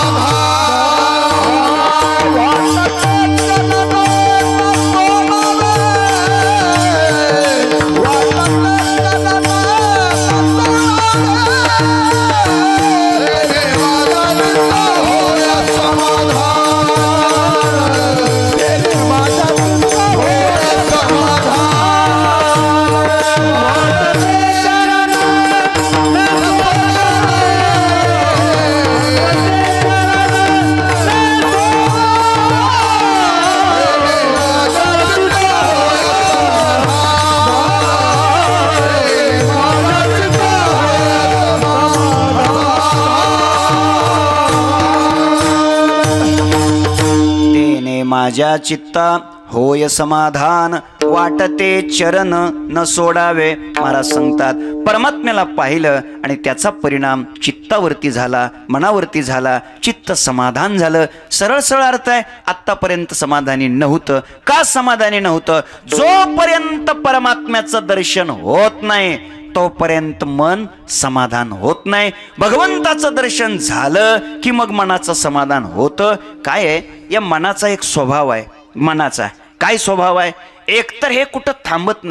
माझ्या चित्ता होय समाधान वाटते चरण न सोडावे. महाराज सांगतात परमात्म्याला पाहिलं आणि त्याचा परिणाम चित्तावरती झाला, मनावरती झाला, चित्त समाधान झालं. सरळ सरळ अर्थ आहे. आत्तापर्यंत समाधानी नव्हतं. का समाधानी नव्हतं? जोपर्यंत परमात्म्याचं दर्शन होत नाही तोपर्यंत मन समाधान होत नाही. भगवंताचं दर्शन झालं की मग मनाचं समाधान होतं. काय आहे या मनाचा एक स्वभाव आहे. मनाचा काय स्वभाव आहे? एकतर हे कुठं थांबत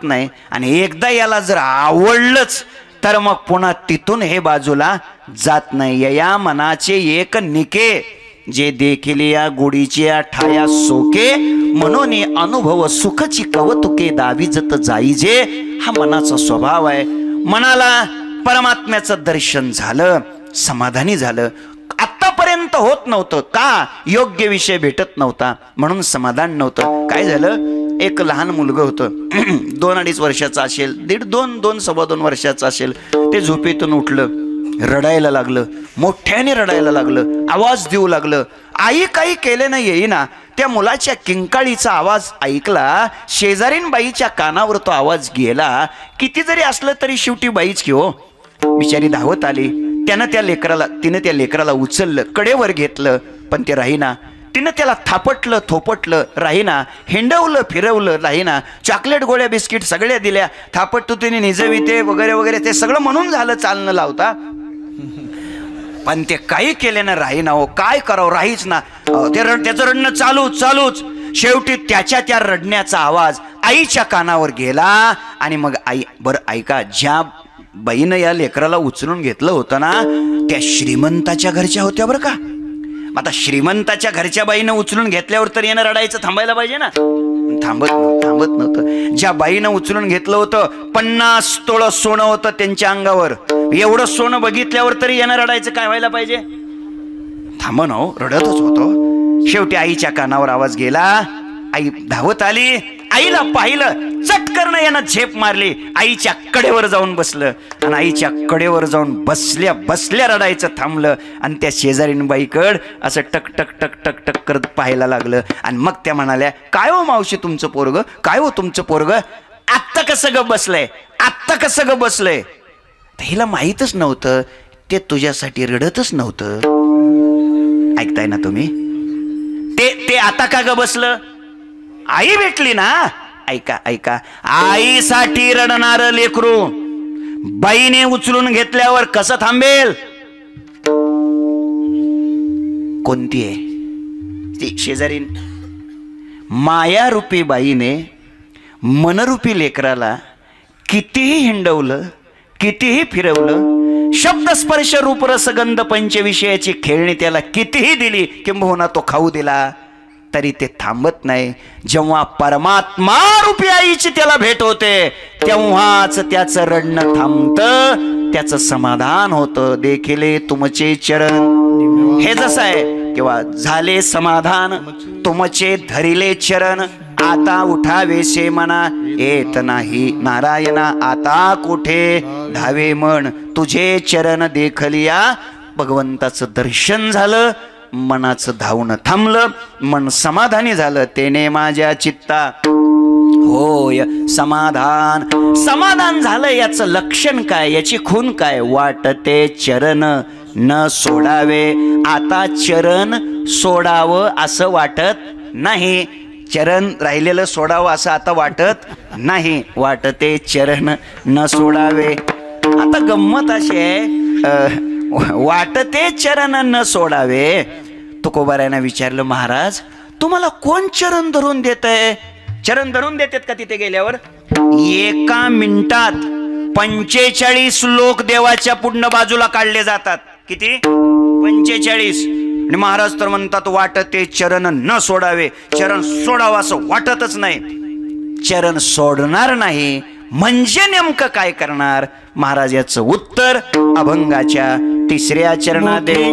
नाही आणि एकदा याला जर आवडलंच तर मग पुन्हा तिथून हे बाजूला जात नाही. या मनाचे एक निके जे देखील या गोडीची ठाया सोके म्हणून अनुभव सुखची कवतुके दाविजत जाईजे. हा मनाचा स्वभाव आहे. मनाला परमात्म्याचं दर्शन झालं, समाधानी झालं. आत्तापर्यंत होत नव्हतं. का? योग्य विषय भेटत नव्हता म्हणून समाधान नव्हतं. काय झालं? एक लहान मुलगं होतं 2-2.5 वर्षाचं असेल, 2-2.25 वर्षाचं असेल. ते झोपेतून उठलं, रडायला लागलं, मोठ्याने रडायला लागलं, आवाज देऊ लागलं. आई काही केलं नाही येईना. त्या मुलाच्या किंकाळीचा आवाज ऐकला. शेजारीन बाईच्या कानावर तो आवाज गेला. किती जरी असलं तरी शेवटी बाईच की हो. बिचारी धावत आली. तिनं त्या लेकराला उचललं, कडेवर घेतलं, पण ते राहीना. तिनं त्याला थापटलं, थोपटलं, राहीना. हिंडवलं, फिरवलं, राहीना. चॉकलेट, गोळ्या, बिस्किट सगळ्या दिल्या. थापटतो तिने निजविते वगैरे वगैरे ते सगळं म्हणून झालं, चालणं लावता. पण ते काही केले ना, राहीना हो. काय करावं, राहीच ना. त्याचं रडणं चालूच. शेवटी त्याच्या त्या रडण्याचा आवाज आईच्या कानावर गेला. आणि मग आई, बरं ऐका, ज्या बाईनं या लेकराला उचलून घेतलं होतं ना त्या श्रीमंताच्या घरच्या होत्या बरं का. आता श्रीमंताच्या घरच्या बाईनं उचलून घेतल्यावर तर यानं रडायचं थांबायला पाहिजे ना. थांबत नव्हतं. ज्या बाईनं उचलून घेतलं होतं 50 तोळं सोनं होतं त्यांच्या अंगावर. एवढं सोनं बघितल्यावर तरी यानं रडायचं काय व्हायला पाहिजे? थांब ना हो, रडतच होतो. शेवटी आईच्या कानावर आवाज गेला. आई धावत आली. आईला पाहिलं. चटकन यानं झेप मारली. आईच्या कडेवर जाऊन बसलं आणि आईच्या कडेवर जाऊन बसल्या रडायचं थांबलं. आणि त्या शेजारीन बाईकड असं टक टक टक टक टक करत पाहायला लागलं. आणि मग त्या म्हणाल्या, काय हो मावशी तुमचं पोरग, काय हो तुमचं पोरग आत्ता कसं ग बसलंय, आत्ता कसं ग बसलंय? आता हिला माहीतच नव्हतं ते तुझ्यासाठी रडतच नव्हतं. ऐकताय ना तुम्ही? ते आता का ग बसलं? आई भेटली ना. ऐका ऐका, आईसाठी रडणार लेकरू बाईने उचलून घेतल्यावर कसं थांबेल? कोणती आहे ती? शेजारीन मायारूपी बाईने मनरूपी लेकराला कितीही हिंडवलं, कितीही फिरवलं, शब्दस्पर्श रूपरसगंध पंचविषयाची खेळणी त्याला कितीही दिली, किंबहुना तो खाऊ दिला, तरी ते थांबत नाही. जेव्हा परमात्मा रूपी आईची त्याला भेट होते तेव्हाच त्याचं रडणं थांबतं, त्याचं समाधान होतं. देखिले तुमचे चरण, हे जसं आहे किंवा झाले समाधान तुमचे धरिले चरण, आता उठावेसे मना येत नाही नारायणा, आता कुठे धावे मन तुझे चरण देखलिया. भगवंताचं दर्शन झालं, मनाचं धावणं थांबलं, मन समाधानी झालं. तेने माझ्या चित्ता होय समाधान. समाधान झालं याचं लक्षण काय, याची खून काय? वाटते चरण न सोडावे. आता चरण सोडावं असं वाटत नाही, चरण राहिलेलं सोडावं असं आता वाटत नाही. वाटते चरण न सोडावे. आता गंमत अशी आहे, वाटते चरण न सोडावे. तुकोबारायांना विचारलं, महाराज तुम्हाला कोण चरण धरून देत आहे? चरण धरून देतात का तिथे गेल्यावर? एका मिनिटात 45 लोक देवाच्या पुढनं बाजूला काढले जातात. किती? 45. आणि महाराज तर म्हणतात वाटते चरण न सोडावे. चरण सोडावं असं वाटतच नाही. चरण सोडणार नाही म्हणजे नेमकं काय करणार? महाराज याचं उत्तर अभंगाच्या 3ऱ्या चरणात आहे.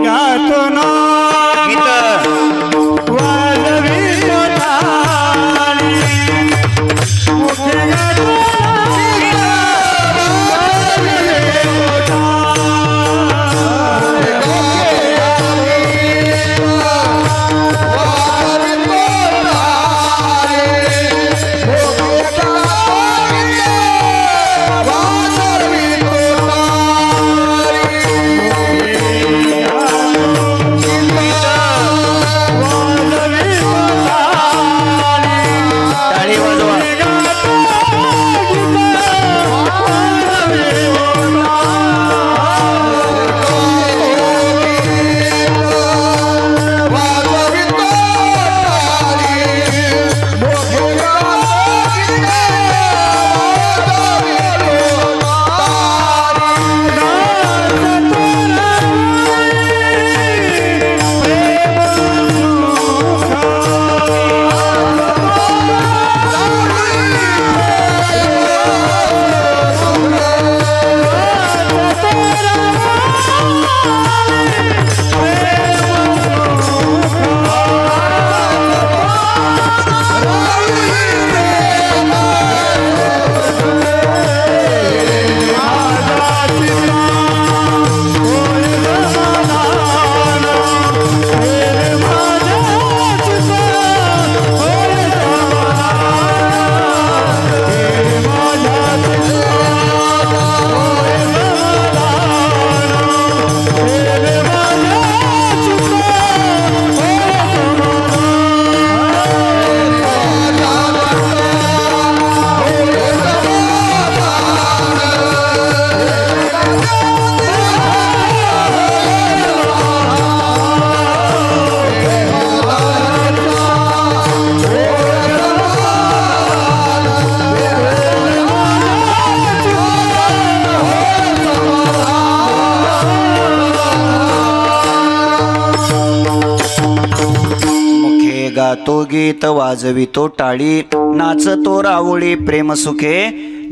गातो गीत वाजवितो टाळी, नाचतो रावळी प्रेम सुखे.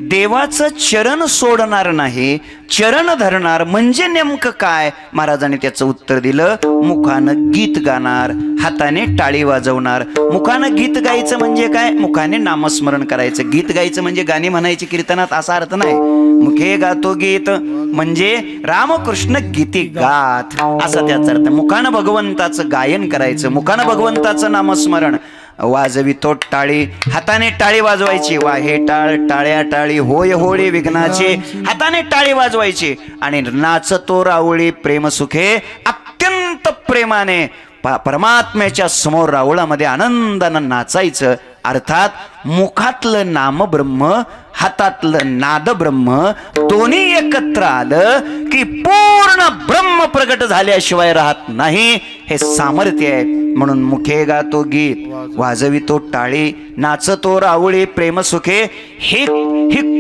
देवाचं चरण सोडणार नाही, चरण धरणार म्हणजे नेमकं काय? महाराजांनी त्याचं उत्तर दिलं, मुखानं गीत गाणार, हाताने टाळी वाजवणार. मुखानं गीत गायचं म्हणजे काय? मुखाने नामस्मरण करायचं. गीत गायचं म्हणजे गाणी म्हणायची कीर्तनात असा अर्थ नाही. मुखे गातो गीत म्हणजे रामकृष्ण गीती गात असा त्याचा अर्थ. मुखानं भगवंताचं गायन करायचं, मुखानं भगवंताचं नामस्मरण. वाजवितो टाळी, हाताने टाळी वाजवायची. वा हे टाळ टाळ्या टाळी होय होळी विघ्नाची, हाताने टाळी वाजवायची आणि नाचतो रावळी प्रेमसुखे. अत्यंत प्रेमाने परमात्म्याच्या समोर रावळामध्ये आनंदानं नाचायचं. अर्थात मुखातलं नाम ब्रह्म, हातातलं नाद ब्रह्म दोन्ही एकत्र आलं की पूर्ण ब्रह्म प्रगट झाल्याशिवाय राहत नाही. हे सामर्थ्य आहे. म्हणून मुखे गातो गीत, वाजवितो टाळी, नाचतो रावळी प्रेमसुखे. ही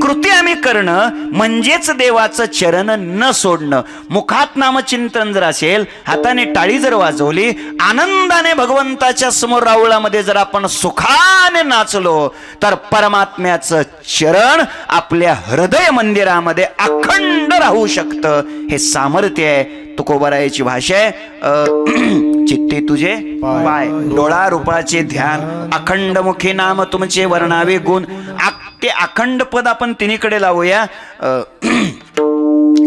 कृती आम्ही करणं म्हणजेच देवाचं चरण न सोडणं. मुखात नामचिंतन जर असेल, हाताने टाळी जर वाजवली, आनंदाने भगवंताच्या समोर रावळामध्ये जर आपण सुखाने नाचलो तर परमात्म्याचं चरण आपल्या हृदय मंदिरामध्ये अखंड राहू शकतं. हे सामर्थ्य आहे. तुकोबारायाची भाषा आहे, चित्ती तुझे पाय, डोळा रूपाचे ध्यान, अखंड मुखी नाम तुमचे वर्णावे गुण. ते अखंड पद आपण तिन्हीकडे लावूया.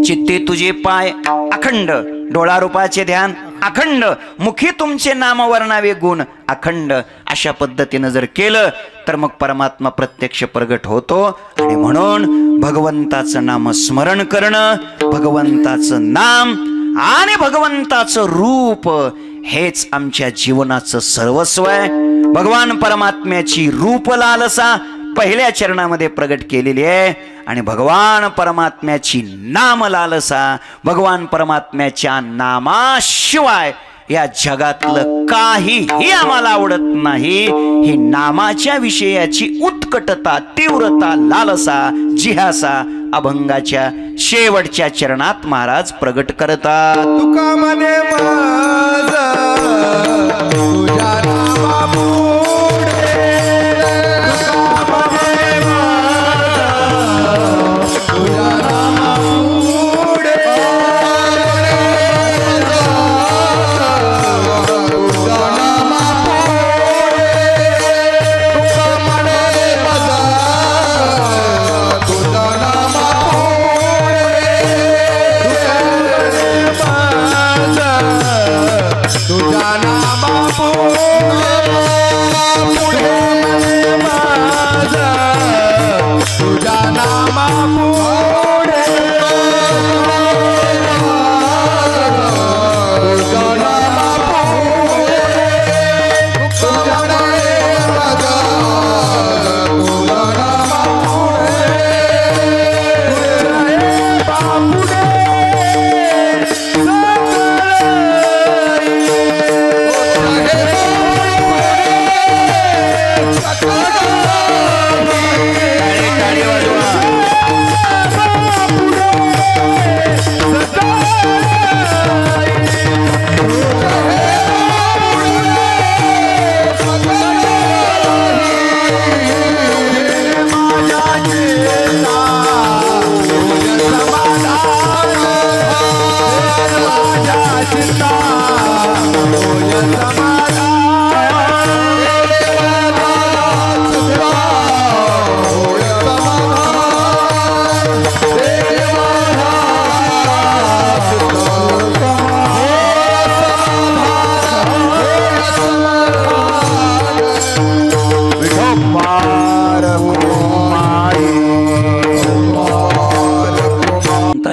चित्ती तुझे पाय अखंड, डोळा रूपाचे ध्यान अखंड, मुखी तुमचे नाम वर्णावे गुण अखंड. अशा पद्धतीनं जर केलं तर मग परमात्मा प्रत्यक्ष प्रगट होतो. आणि म्हणून भगवंताचं नाम स्मरण करणं, भगवंताचं नाम आणि भगवंताचं रूप हेच आमच्या जीवनाचं सर्वस्व आहे. भगवान परमात्म्याची रूप लालसा पहिल्या चरणामध्ये प्रगट केलेली आहे. आणि भगवान परमात्म्याची नाम लालसा, भगवान परमात्म्याच्या नामाशिवाय या जगातलं काहीही आम्हाला आवडत नाही. ही नामाच्या विषयाची उत्कटता, तीव्रता, लालसा, जिहासा अभंगाच्या शेवटच्या चरणात महाराज प्रगट करतात. तुका मने माझा तुझ्या नामापुढे, तुका मने माझा तुझ्या नामापुढे, तुझ्या नामापुढे, तुका मने माझा तुझ्या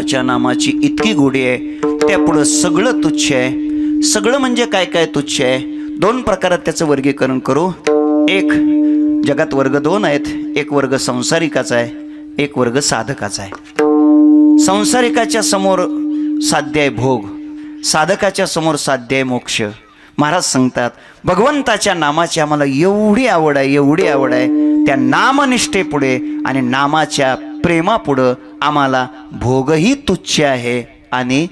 तुझ्या नामाची इतकी गोडी आहे, त्यापुढं सगळं तुच्छ आहे. सगळं म्हणजे काय काय तुच्छ आहे. दोन प्रकारात त्याचं वर्गीकरण करू. एक, जगात वर्ग दोन आहेत. एक वर्ग संसारिकाचा आहे, एक वर्ग साधकाचा आहे. संसारिकाच्या समोर साध्य आहे भोग, साधकाच्या समोर साध्य आहे मोक्ष. महाराज सांगतात भगवंताच्या नामाची आम्हाला एवढी आवड आहे, एवढी आवड आहे, त्या नामनिष्ठेपुढे आणि नामाच्या प्रेमापुढं आम्हाला भोगही तुच्छ आहे आणि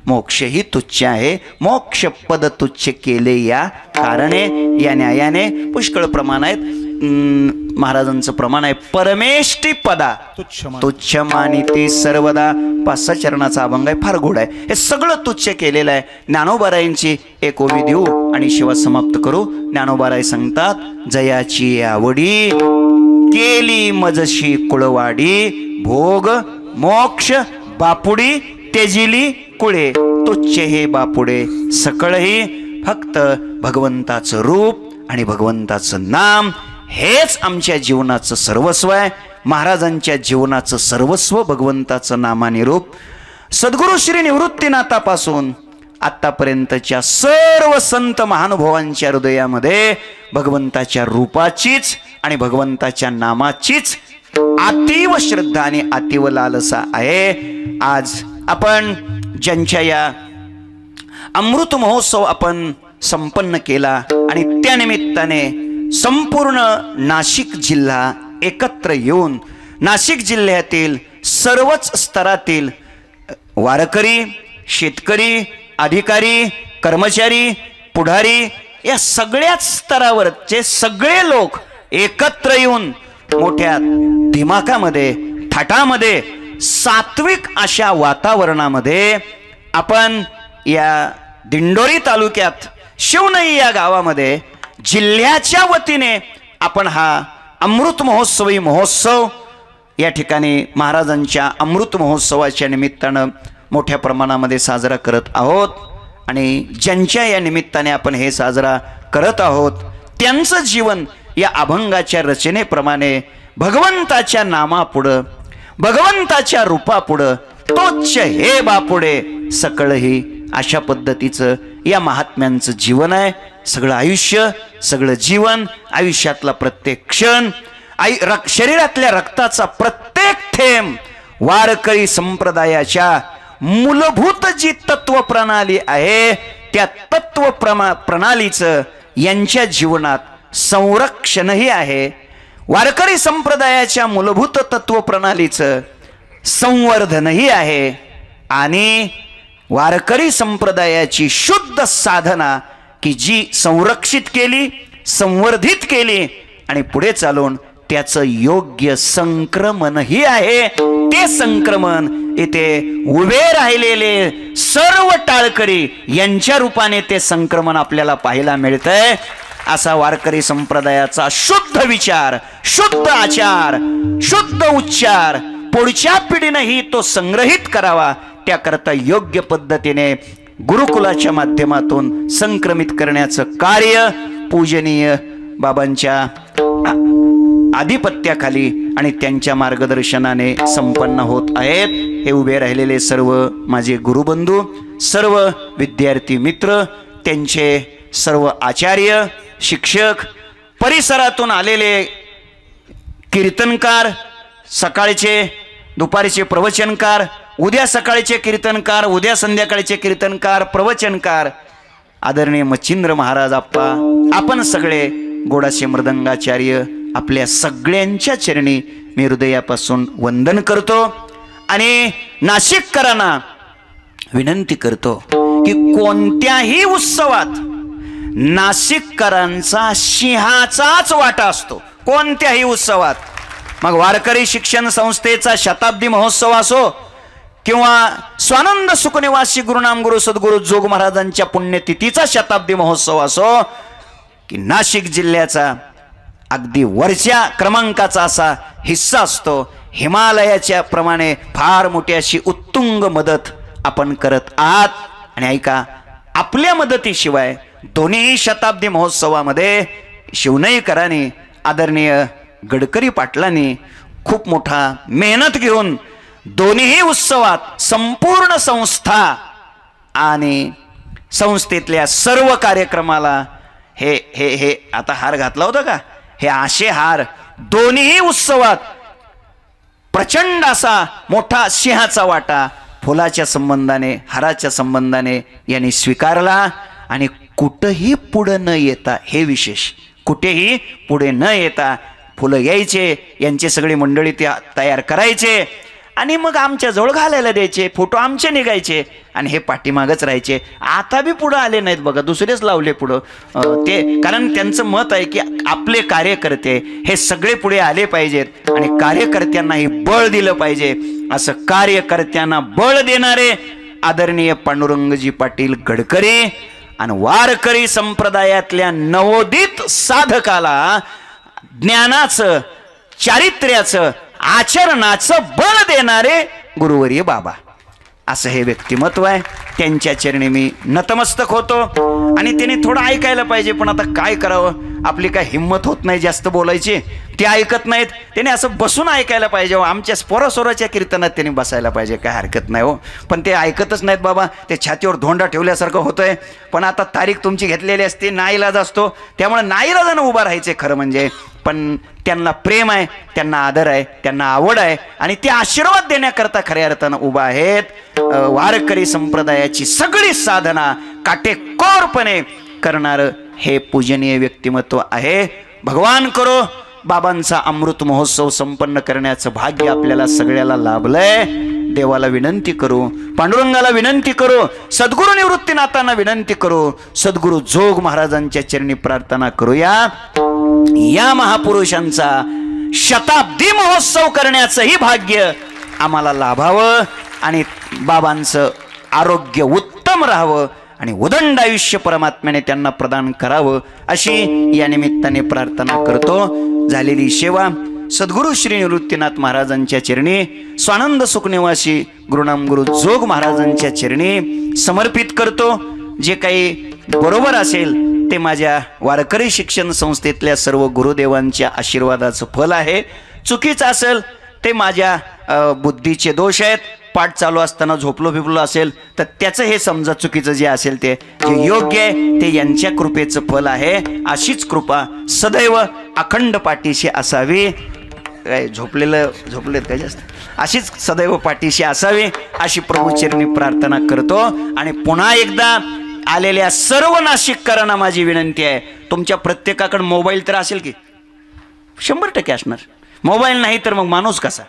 मोक्षही तुच्छ आहे. मोक्ष पद तुच्छ केले या कारणे. या न्यायाने पुष्कळ प्रमाण आहेत. महाराजांचं प्रमाण आहे परमेष्टी पदा तुच्छ मानिते सर्वदा. 5-6 चरणाचा अभंग आहे, फार गोड आहे. हे सगळं तुच्छ केलेलं आहे. ज्ञानोबारायांची एक ओवी देऊ आणि शिवा समाप्त करू. ज्ञानोबाराय सांगतात जयाची आवडी केली मजशी कुळवाडी, भोग मोक्ष बापुडी तेजिली कुळे. तुच्छ हे बापुडे सकळही फक्त भगवंताचं रूप आणि भगवंताचं नाम हेच आमच्या जीवनाचं सर्वस्व आहे. महाराजांच्या जीवनाचं सर्वस्व भगवंताचं नामाने रूप. सद्गुरू श्री निवृत्तीनाथापासून आत्तापर्यंतच्या सर्व संत महानुभावांच्या हृदयामध्ये भगवंताच्या रूपाचीच आणि भगवंताच्या नामाचीच अतीव श्रद्धा आणि अतीव लालसा आहे. आज आपण ज्यांच्या या अमृत महोत्सव आपण संपन्न केला आणि त्यानिमित्ताने संपूर्ण नाशिक जिल्हा एकत्र येऊन नाशिक जिल्ह्यातील सर्वच स्तरातील वारकरी, शेतकरी, अधिकारी, कर्मचारी, पुढारी या सगळ्याच स्तरावरचे सगळे लोक एकत्र येऊन मोठ्या दिमाखामध्ये, थाटामध्ये, सात्विक अशा वातावरणामध्ये आपण या दिंडोरी तालुक्यात शिवनई या गावामध्ये जिल्ह्याच्या वतीने आपण हा अमृत महोत्सवी महोत्सव या ठिकाणी महाराजांच्या अमृत महोत्सवाच्या निमित्तानं मोठ्या प्रमाणामध्ये साजरा करत आहोत. आणि ज्यांच्या या निमित्ताने आपण हे साजरा करत आहोत त्यांचं जीवन या अभंगाच्या रचनेप्रमाणे भगवंताच्या नामापुढं, भगवंताच्या रूपापुढं, तोच्च हे बापुढे सकळही, अशा पद्धतीचं या महात्म्यांचं जीवन आहे. सगळं आयुष्य, सगळं जीवन, आयुष्यातला प्रत्येक क्षण, शरीरातल्या रक्ताचा प्रत्येक थेंब वारकरी संप्रदायाच्या मूलभूत जी तत्व प्रणाली आहे त्या तत्व प्रणालीचं यांच्या जीवनात संरक्षणही आहे. वारकरी संप्रदायाच्या मूलभूत तत्व प्रणालीचं संवर्धनही आहे. आणि वारकरी संप्रदायाची शुद्ध साधना की जी संरक्षित केली, संवर्धित केली आणि पुढे चालून त्याचं योग्य संक्रमणही आहे. ते संक्रमण इथे उभे राहिलेले सर्व टाळकरी यांच्या रूपाने ते संक्रमण आपल्याला पाहायला मिळतंय. असा वारकरी संप्रदायाचा शुद्ध विचार, शुद्ध आचार, शुद्ध उच्चार पुढच्या पिढीनेही तो संग्रहित करावा, त्याकरता योग्य पद्धतीने गुरुकुलाच्या माध्यमातून संक्रमित करण्याचं कार्य पूजनीय बाबांच्या आधिपत्याखाली आणि त्यांच्या मार्गदर्शनाने संपन्न होत आहेत. हे उभे राहिलेले सर्व माझे गुरुबंधू, सर्व विद्यार्थी मित्र, त्यांचे सर्व आचार्य, शिक्षक, परिसरातून आलेले कीर्तनकार, सकाळचे दुपारचे प्रवचनकार, उद्या सकाळचे कीर्तनकार, उद्या संध्याकाळचे कीर्तनकार, प्रवचनकार, आदरणीय मच्छिंद्र महाराज आप्पा, आपण सगळे गोडासे मृदंगाचार्य, आपल्या सगळ्यांच्या चरणी मी हृदयापासून वंदन करतो. आणि नाशिककरांना विनंती करतो की कोणत्याही उत्सवात नाशिककरांचा सिंहाचाच वाटा असतो. कोणत्याही उत्सवात, मग वारकरी शिक्षण संस्थेचा शताब्दी महोत्सव असो किंवा स्वानंद सुखनिवासी गुरुनाम गुरु सद्गुरु जोग महाराजांच्या पुण्यतिथीचा शताब्दी महोत्सव असो की नाशिक जिल्ह्याचा अगदी वरच्या क्रमांकाचा असा हिस्सा असतो. हिमालयाच्या प्रमाणे फार मोठी अशी उत्तुंग मदत आपण करत आहात. आणि ऐका, आपल्या मदतीशिवाय दोन्ही शताब्दी महोत्सवामध्ये शिवनईकरांनी, आदरणीय गडकरी पाटलांनी खूप मोठा मेहनत घेऊन दोन्ही उत्सवात संपूर्ण संस्था आणि संस्थेतल्या सर्व कार्यक्रमाला हे हे हे आता हार घातला होता का, हे असे हार दोन्ही उत्सवात प्रचंड असा मोठा सिंहाचा वाटा फुलाच्या संबंधाने, हाराच्या संबंधाने यांनी स्वीकारला. आणि कुठेही पुढे न येता, हे विशेष, कुठेही पुढे न येता फुलं यायचे, यांचे सगळी मंडळी ते तयार करायचे आणि मग आमच्या जवळ घालायला द्यायचे, फोटो आमचे निघायचे आणि हे पाठीमागच राहायचे. आता बी पुढं आले नाहीत बघा, दुसरेच लावले पुढं ते, कारण त्यांचं मत आहे की आपले कार्यकर्ते हे सगळे पुढे आले पाहिजेत आणि कार्यकर्त्यांनाही बळ दिलं पाहिजे. असं कार्यकर्त्यांना बळ देणारे आदरणीय पांडुरंगजी पाटील गडकरी आणि वारकरी संप्रदायातल्या नवोदित साधकाला ज्ञानाचं, चारित्र्याचं, आचरणाचं बळ देणारे गुरुवर्य बाबा. असं हे व्यक्तिमत्व आहे. त्यांच्या चरणी मी नतमस्तक होतो. आणि त्यांनी थोडं ऐकायला पाहिजे, पण आता काय करावं, आपली काय हिंमत होत नाही जास्त बोलायची. ते ऐकत नाहीत. त्याने असं बसून ऐकायला पाहिजे. आमच्या पोरासोराच्या कीर्तनात त्यांनी बसायला पाहिजे, काय हरकत नाही हो. पण ते ऐकतच नाहीत बाबा. ते छातीवर धोंडा ठेवल्यासारखं होतंय. पण आता तारीख तुमची घेतलेली असते, नाईलाज असतो, त्यामुळे नाईलाजानं उभा राहायचे खरं म्हणजे. पण त्यांना प्रेम आहे, त्यांना आदर आहे, त्यांना आवड आहे आणि ते आशीर्वाद देण्याकरता खऱ्या अर्थानं उभा आहेत. वारकरी संप्रदायाची सगळी साधना काटेकोरपणे करणारं हे पूजनीय व्यक्तिमत्व आहे. भगवान करो बाबांचा अमृत महोत्सव संपन्न करण्याचं भाग्य आपल्याला सगळ्याला लाभलंय. देवाला विनंती करू, पांडुरंगाला विनंती करू, सद्गुरू निवृत्तीनाथांना विनंती करू, सद्गुरू जोग महाराजांच्या चरणी प्रार्थना करूया. या महापुरुषांचा शताब्दी महोत्सव करण्याचंही भाग्य आम्हाला लाभावं आणि बाबांचं आरोग्य उत्तम राहावं आणि उदंड आयुष्य परमात्म्याने त्यांना प्रदान करावं अशी या निमित्ताने प्रार्थना करतो. झालेली सेवा सद्गुरू श्री निवृत्तीनाथ महाराजांच्या चरणी, स्वानंद सुखनिवासी गुरुनाम गुरु जोग महाराजांच्या चरणी समर्पित करतो. जे काही बरोबर असेल ते माझ्या वारकरी शिक्षण संस्थेतल्या सर्व गुरुदेवांच्या आशीर्वादाचं फल आहे. चुकीचं असेल ते माझ्या बुद्धीचे दोष आहेत. पाठ चालू असताना झोपलो बिपलो असेल तर त्याचं हे समजा चुकीचं जे असेल ते जे योग्य आहे ते यांच्या कृपेचं फल आहे. अशीच कृपा सदैव अखंड पाठीशी असावी. काय झोपलेत काय जास्त, अशीच सदैव पाठीशी असावी अशी प्रभूचरणी प्रार्थना करतो. आणि पुन्हा एकदा आलेल्या सर्व नाशिककरांना माझी विनंती आहे, तुमच्या प्रत्येकाकडे मोबाईल तर असेल की 100% असणार. मोबाईल नाही तर मग माणूस कसा,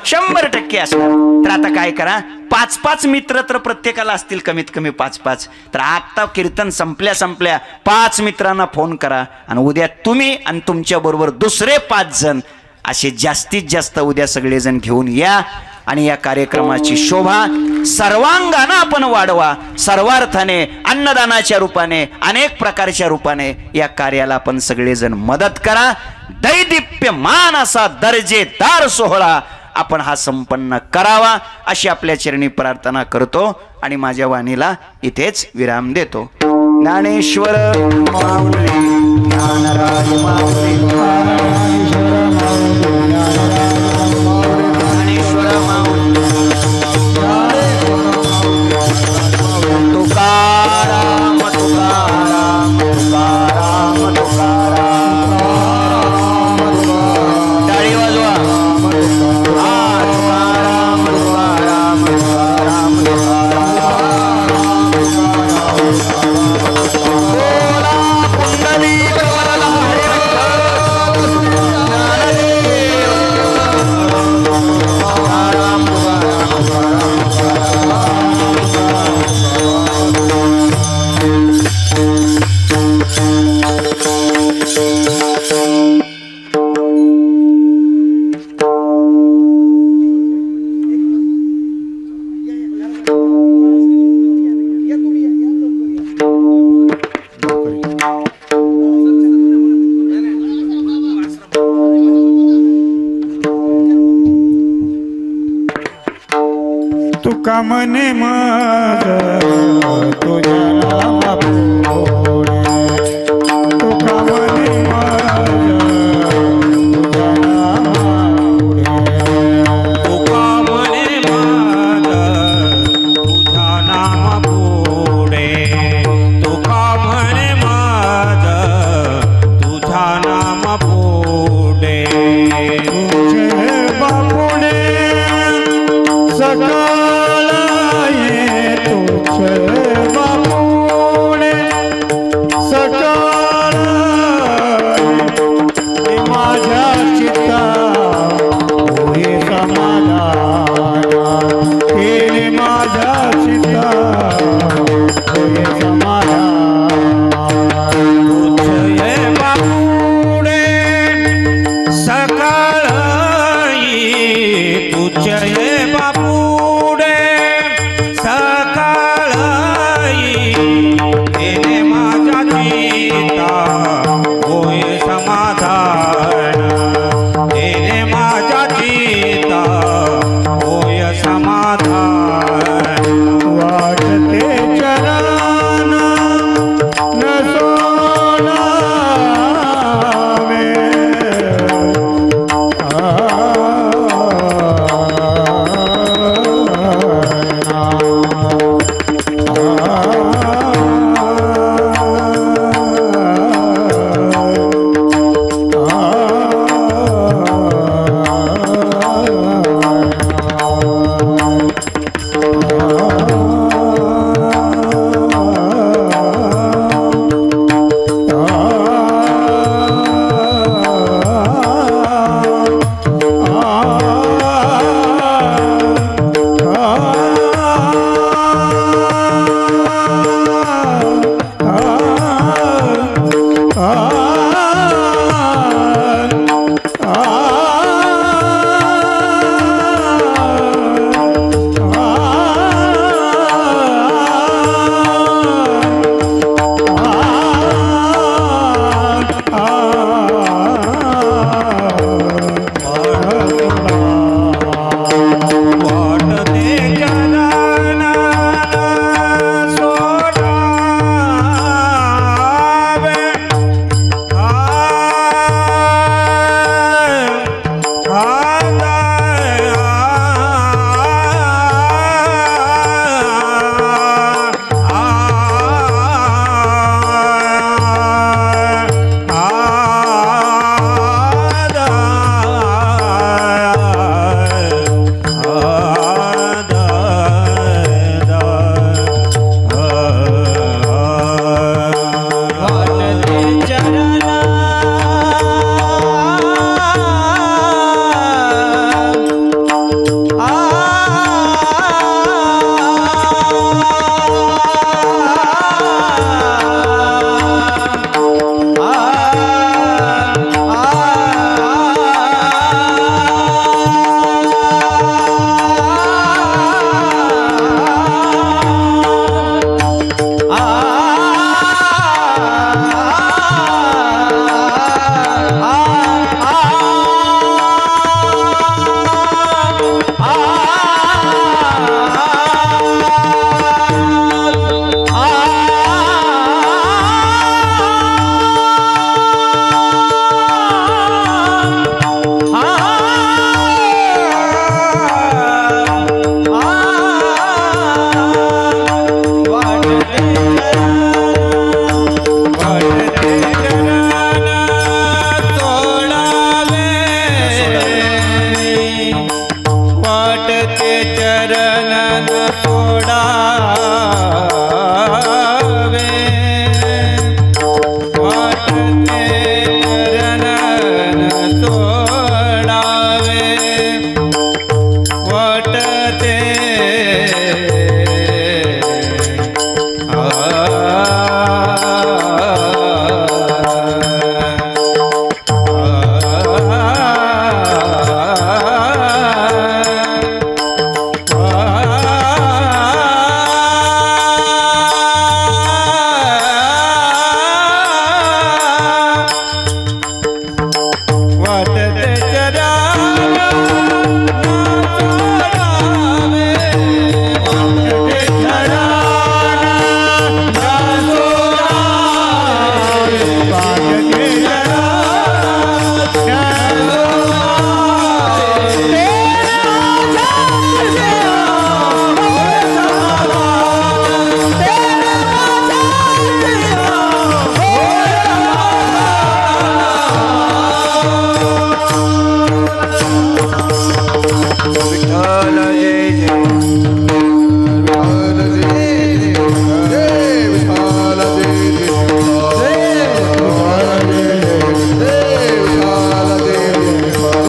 100% असणार. तर आता काय करा, 5-5 मित्र तर प्रत्येकाला असतील, कमीत कमी 5-5. तर आता कीर्तन संपल्या 5 मित्रांना फोन करा आणि उद्या तुम्ही आणि तुमच्या बरोबर दुसरे 5 जण असे जास्तीत जास्त उद्या सगळेजण घेऊन या आणि या कार्यक्रमाची शोभा सर्वांगानं आपण वाढवा. सर्वार्थाने, अन्नदानाच्या रूपाने, अनेक प्रकारच्या रूपाने या कार्याला आपण सगळेजण मदत करा. दैदिप्यमान असा दर्जेदार सोहळा आपण हा संपन्न करावा अशी आपल्या चरणी प्रार्थना करतो आणि माझ्या वाणीला इथेच विराम देतो. ज्ञानेश्वर माऊली, ज्ञानराज माऊली, ज्ञानेश्वर माऊली, तुकाराम तुकाराम तुकाराम तुकाराम. टाळी वाजवा. तुकाराम तुकाराम तुकाराम तुका मने मग तुझ्या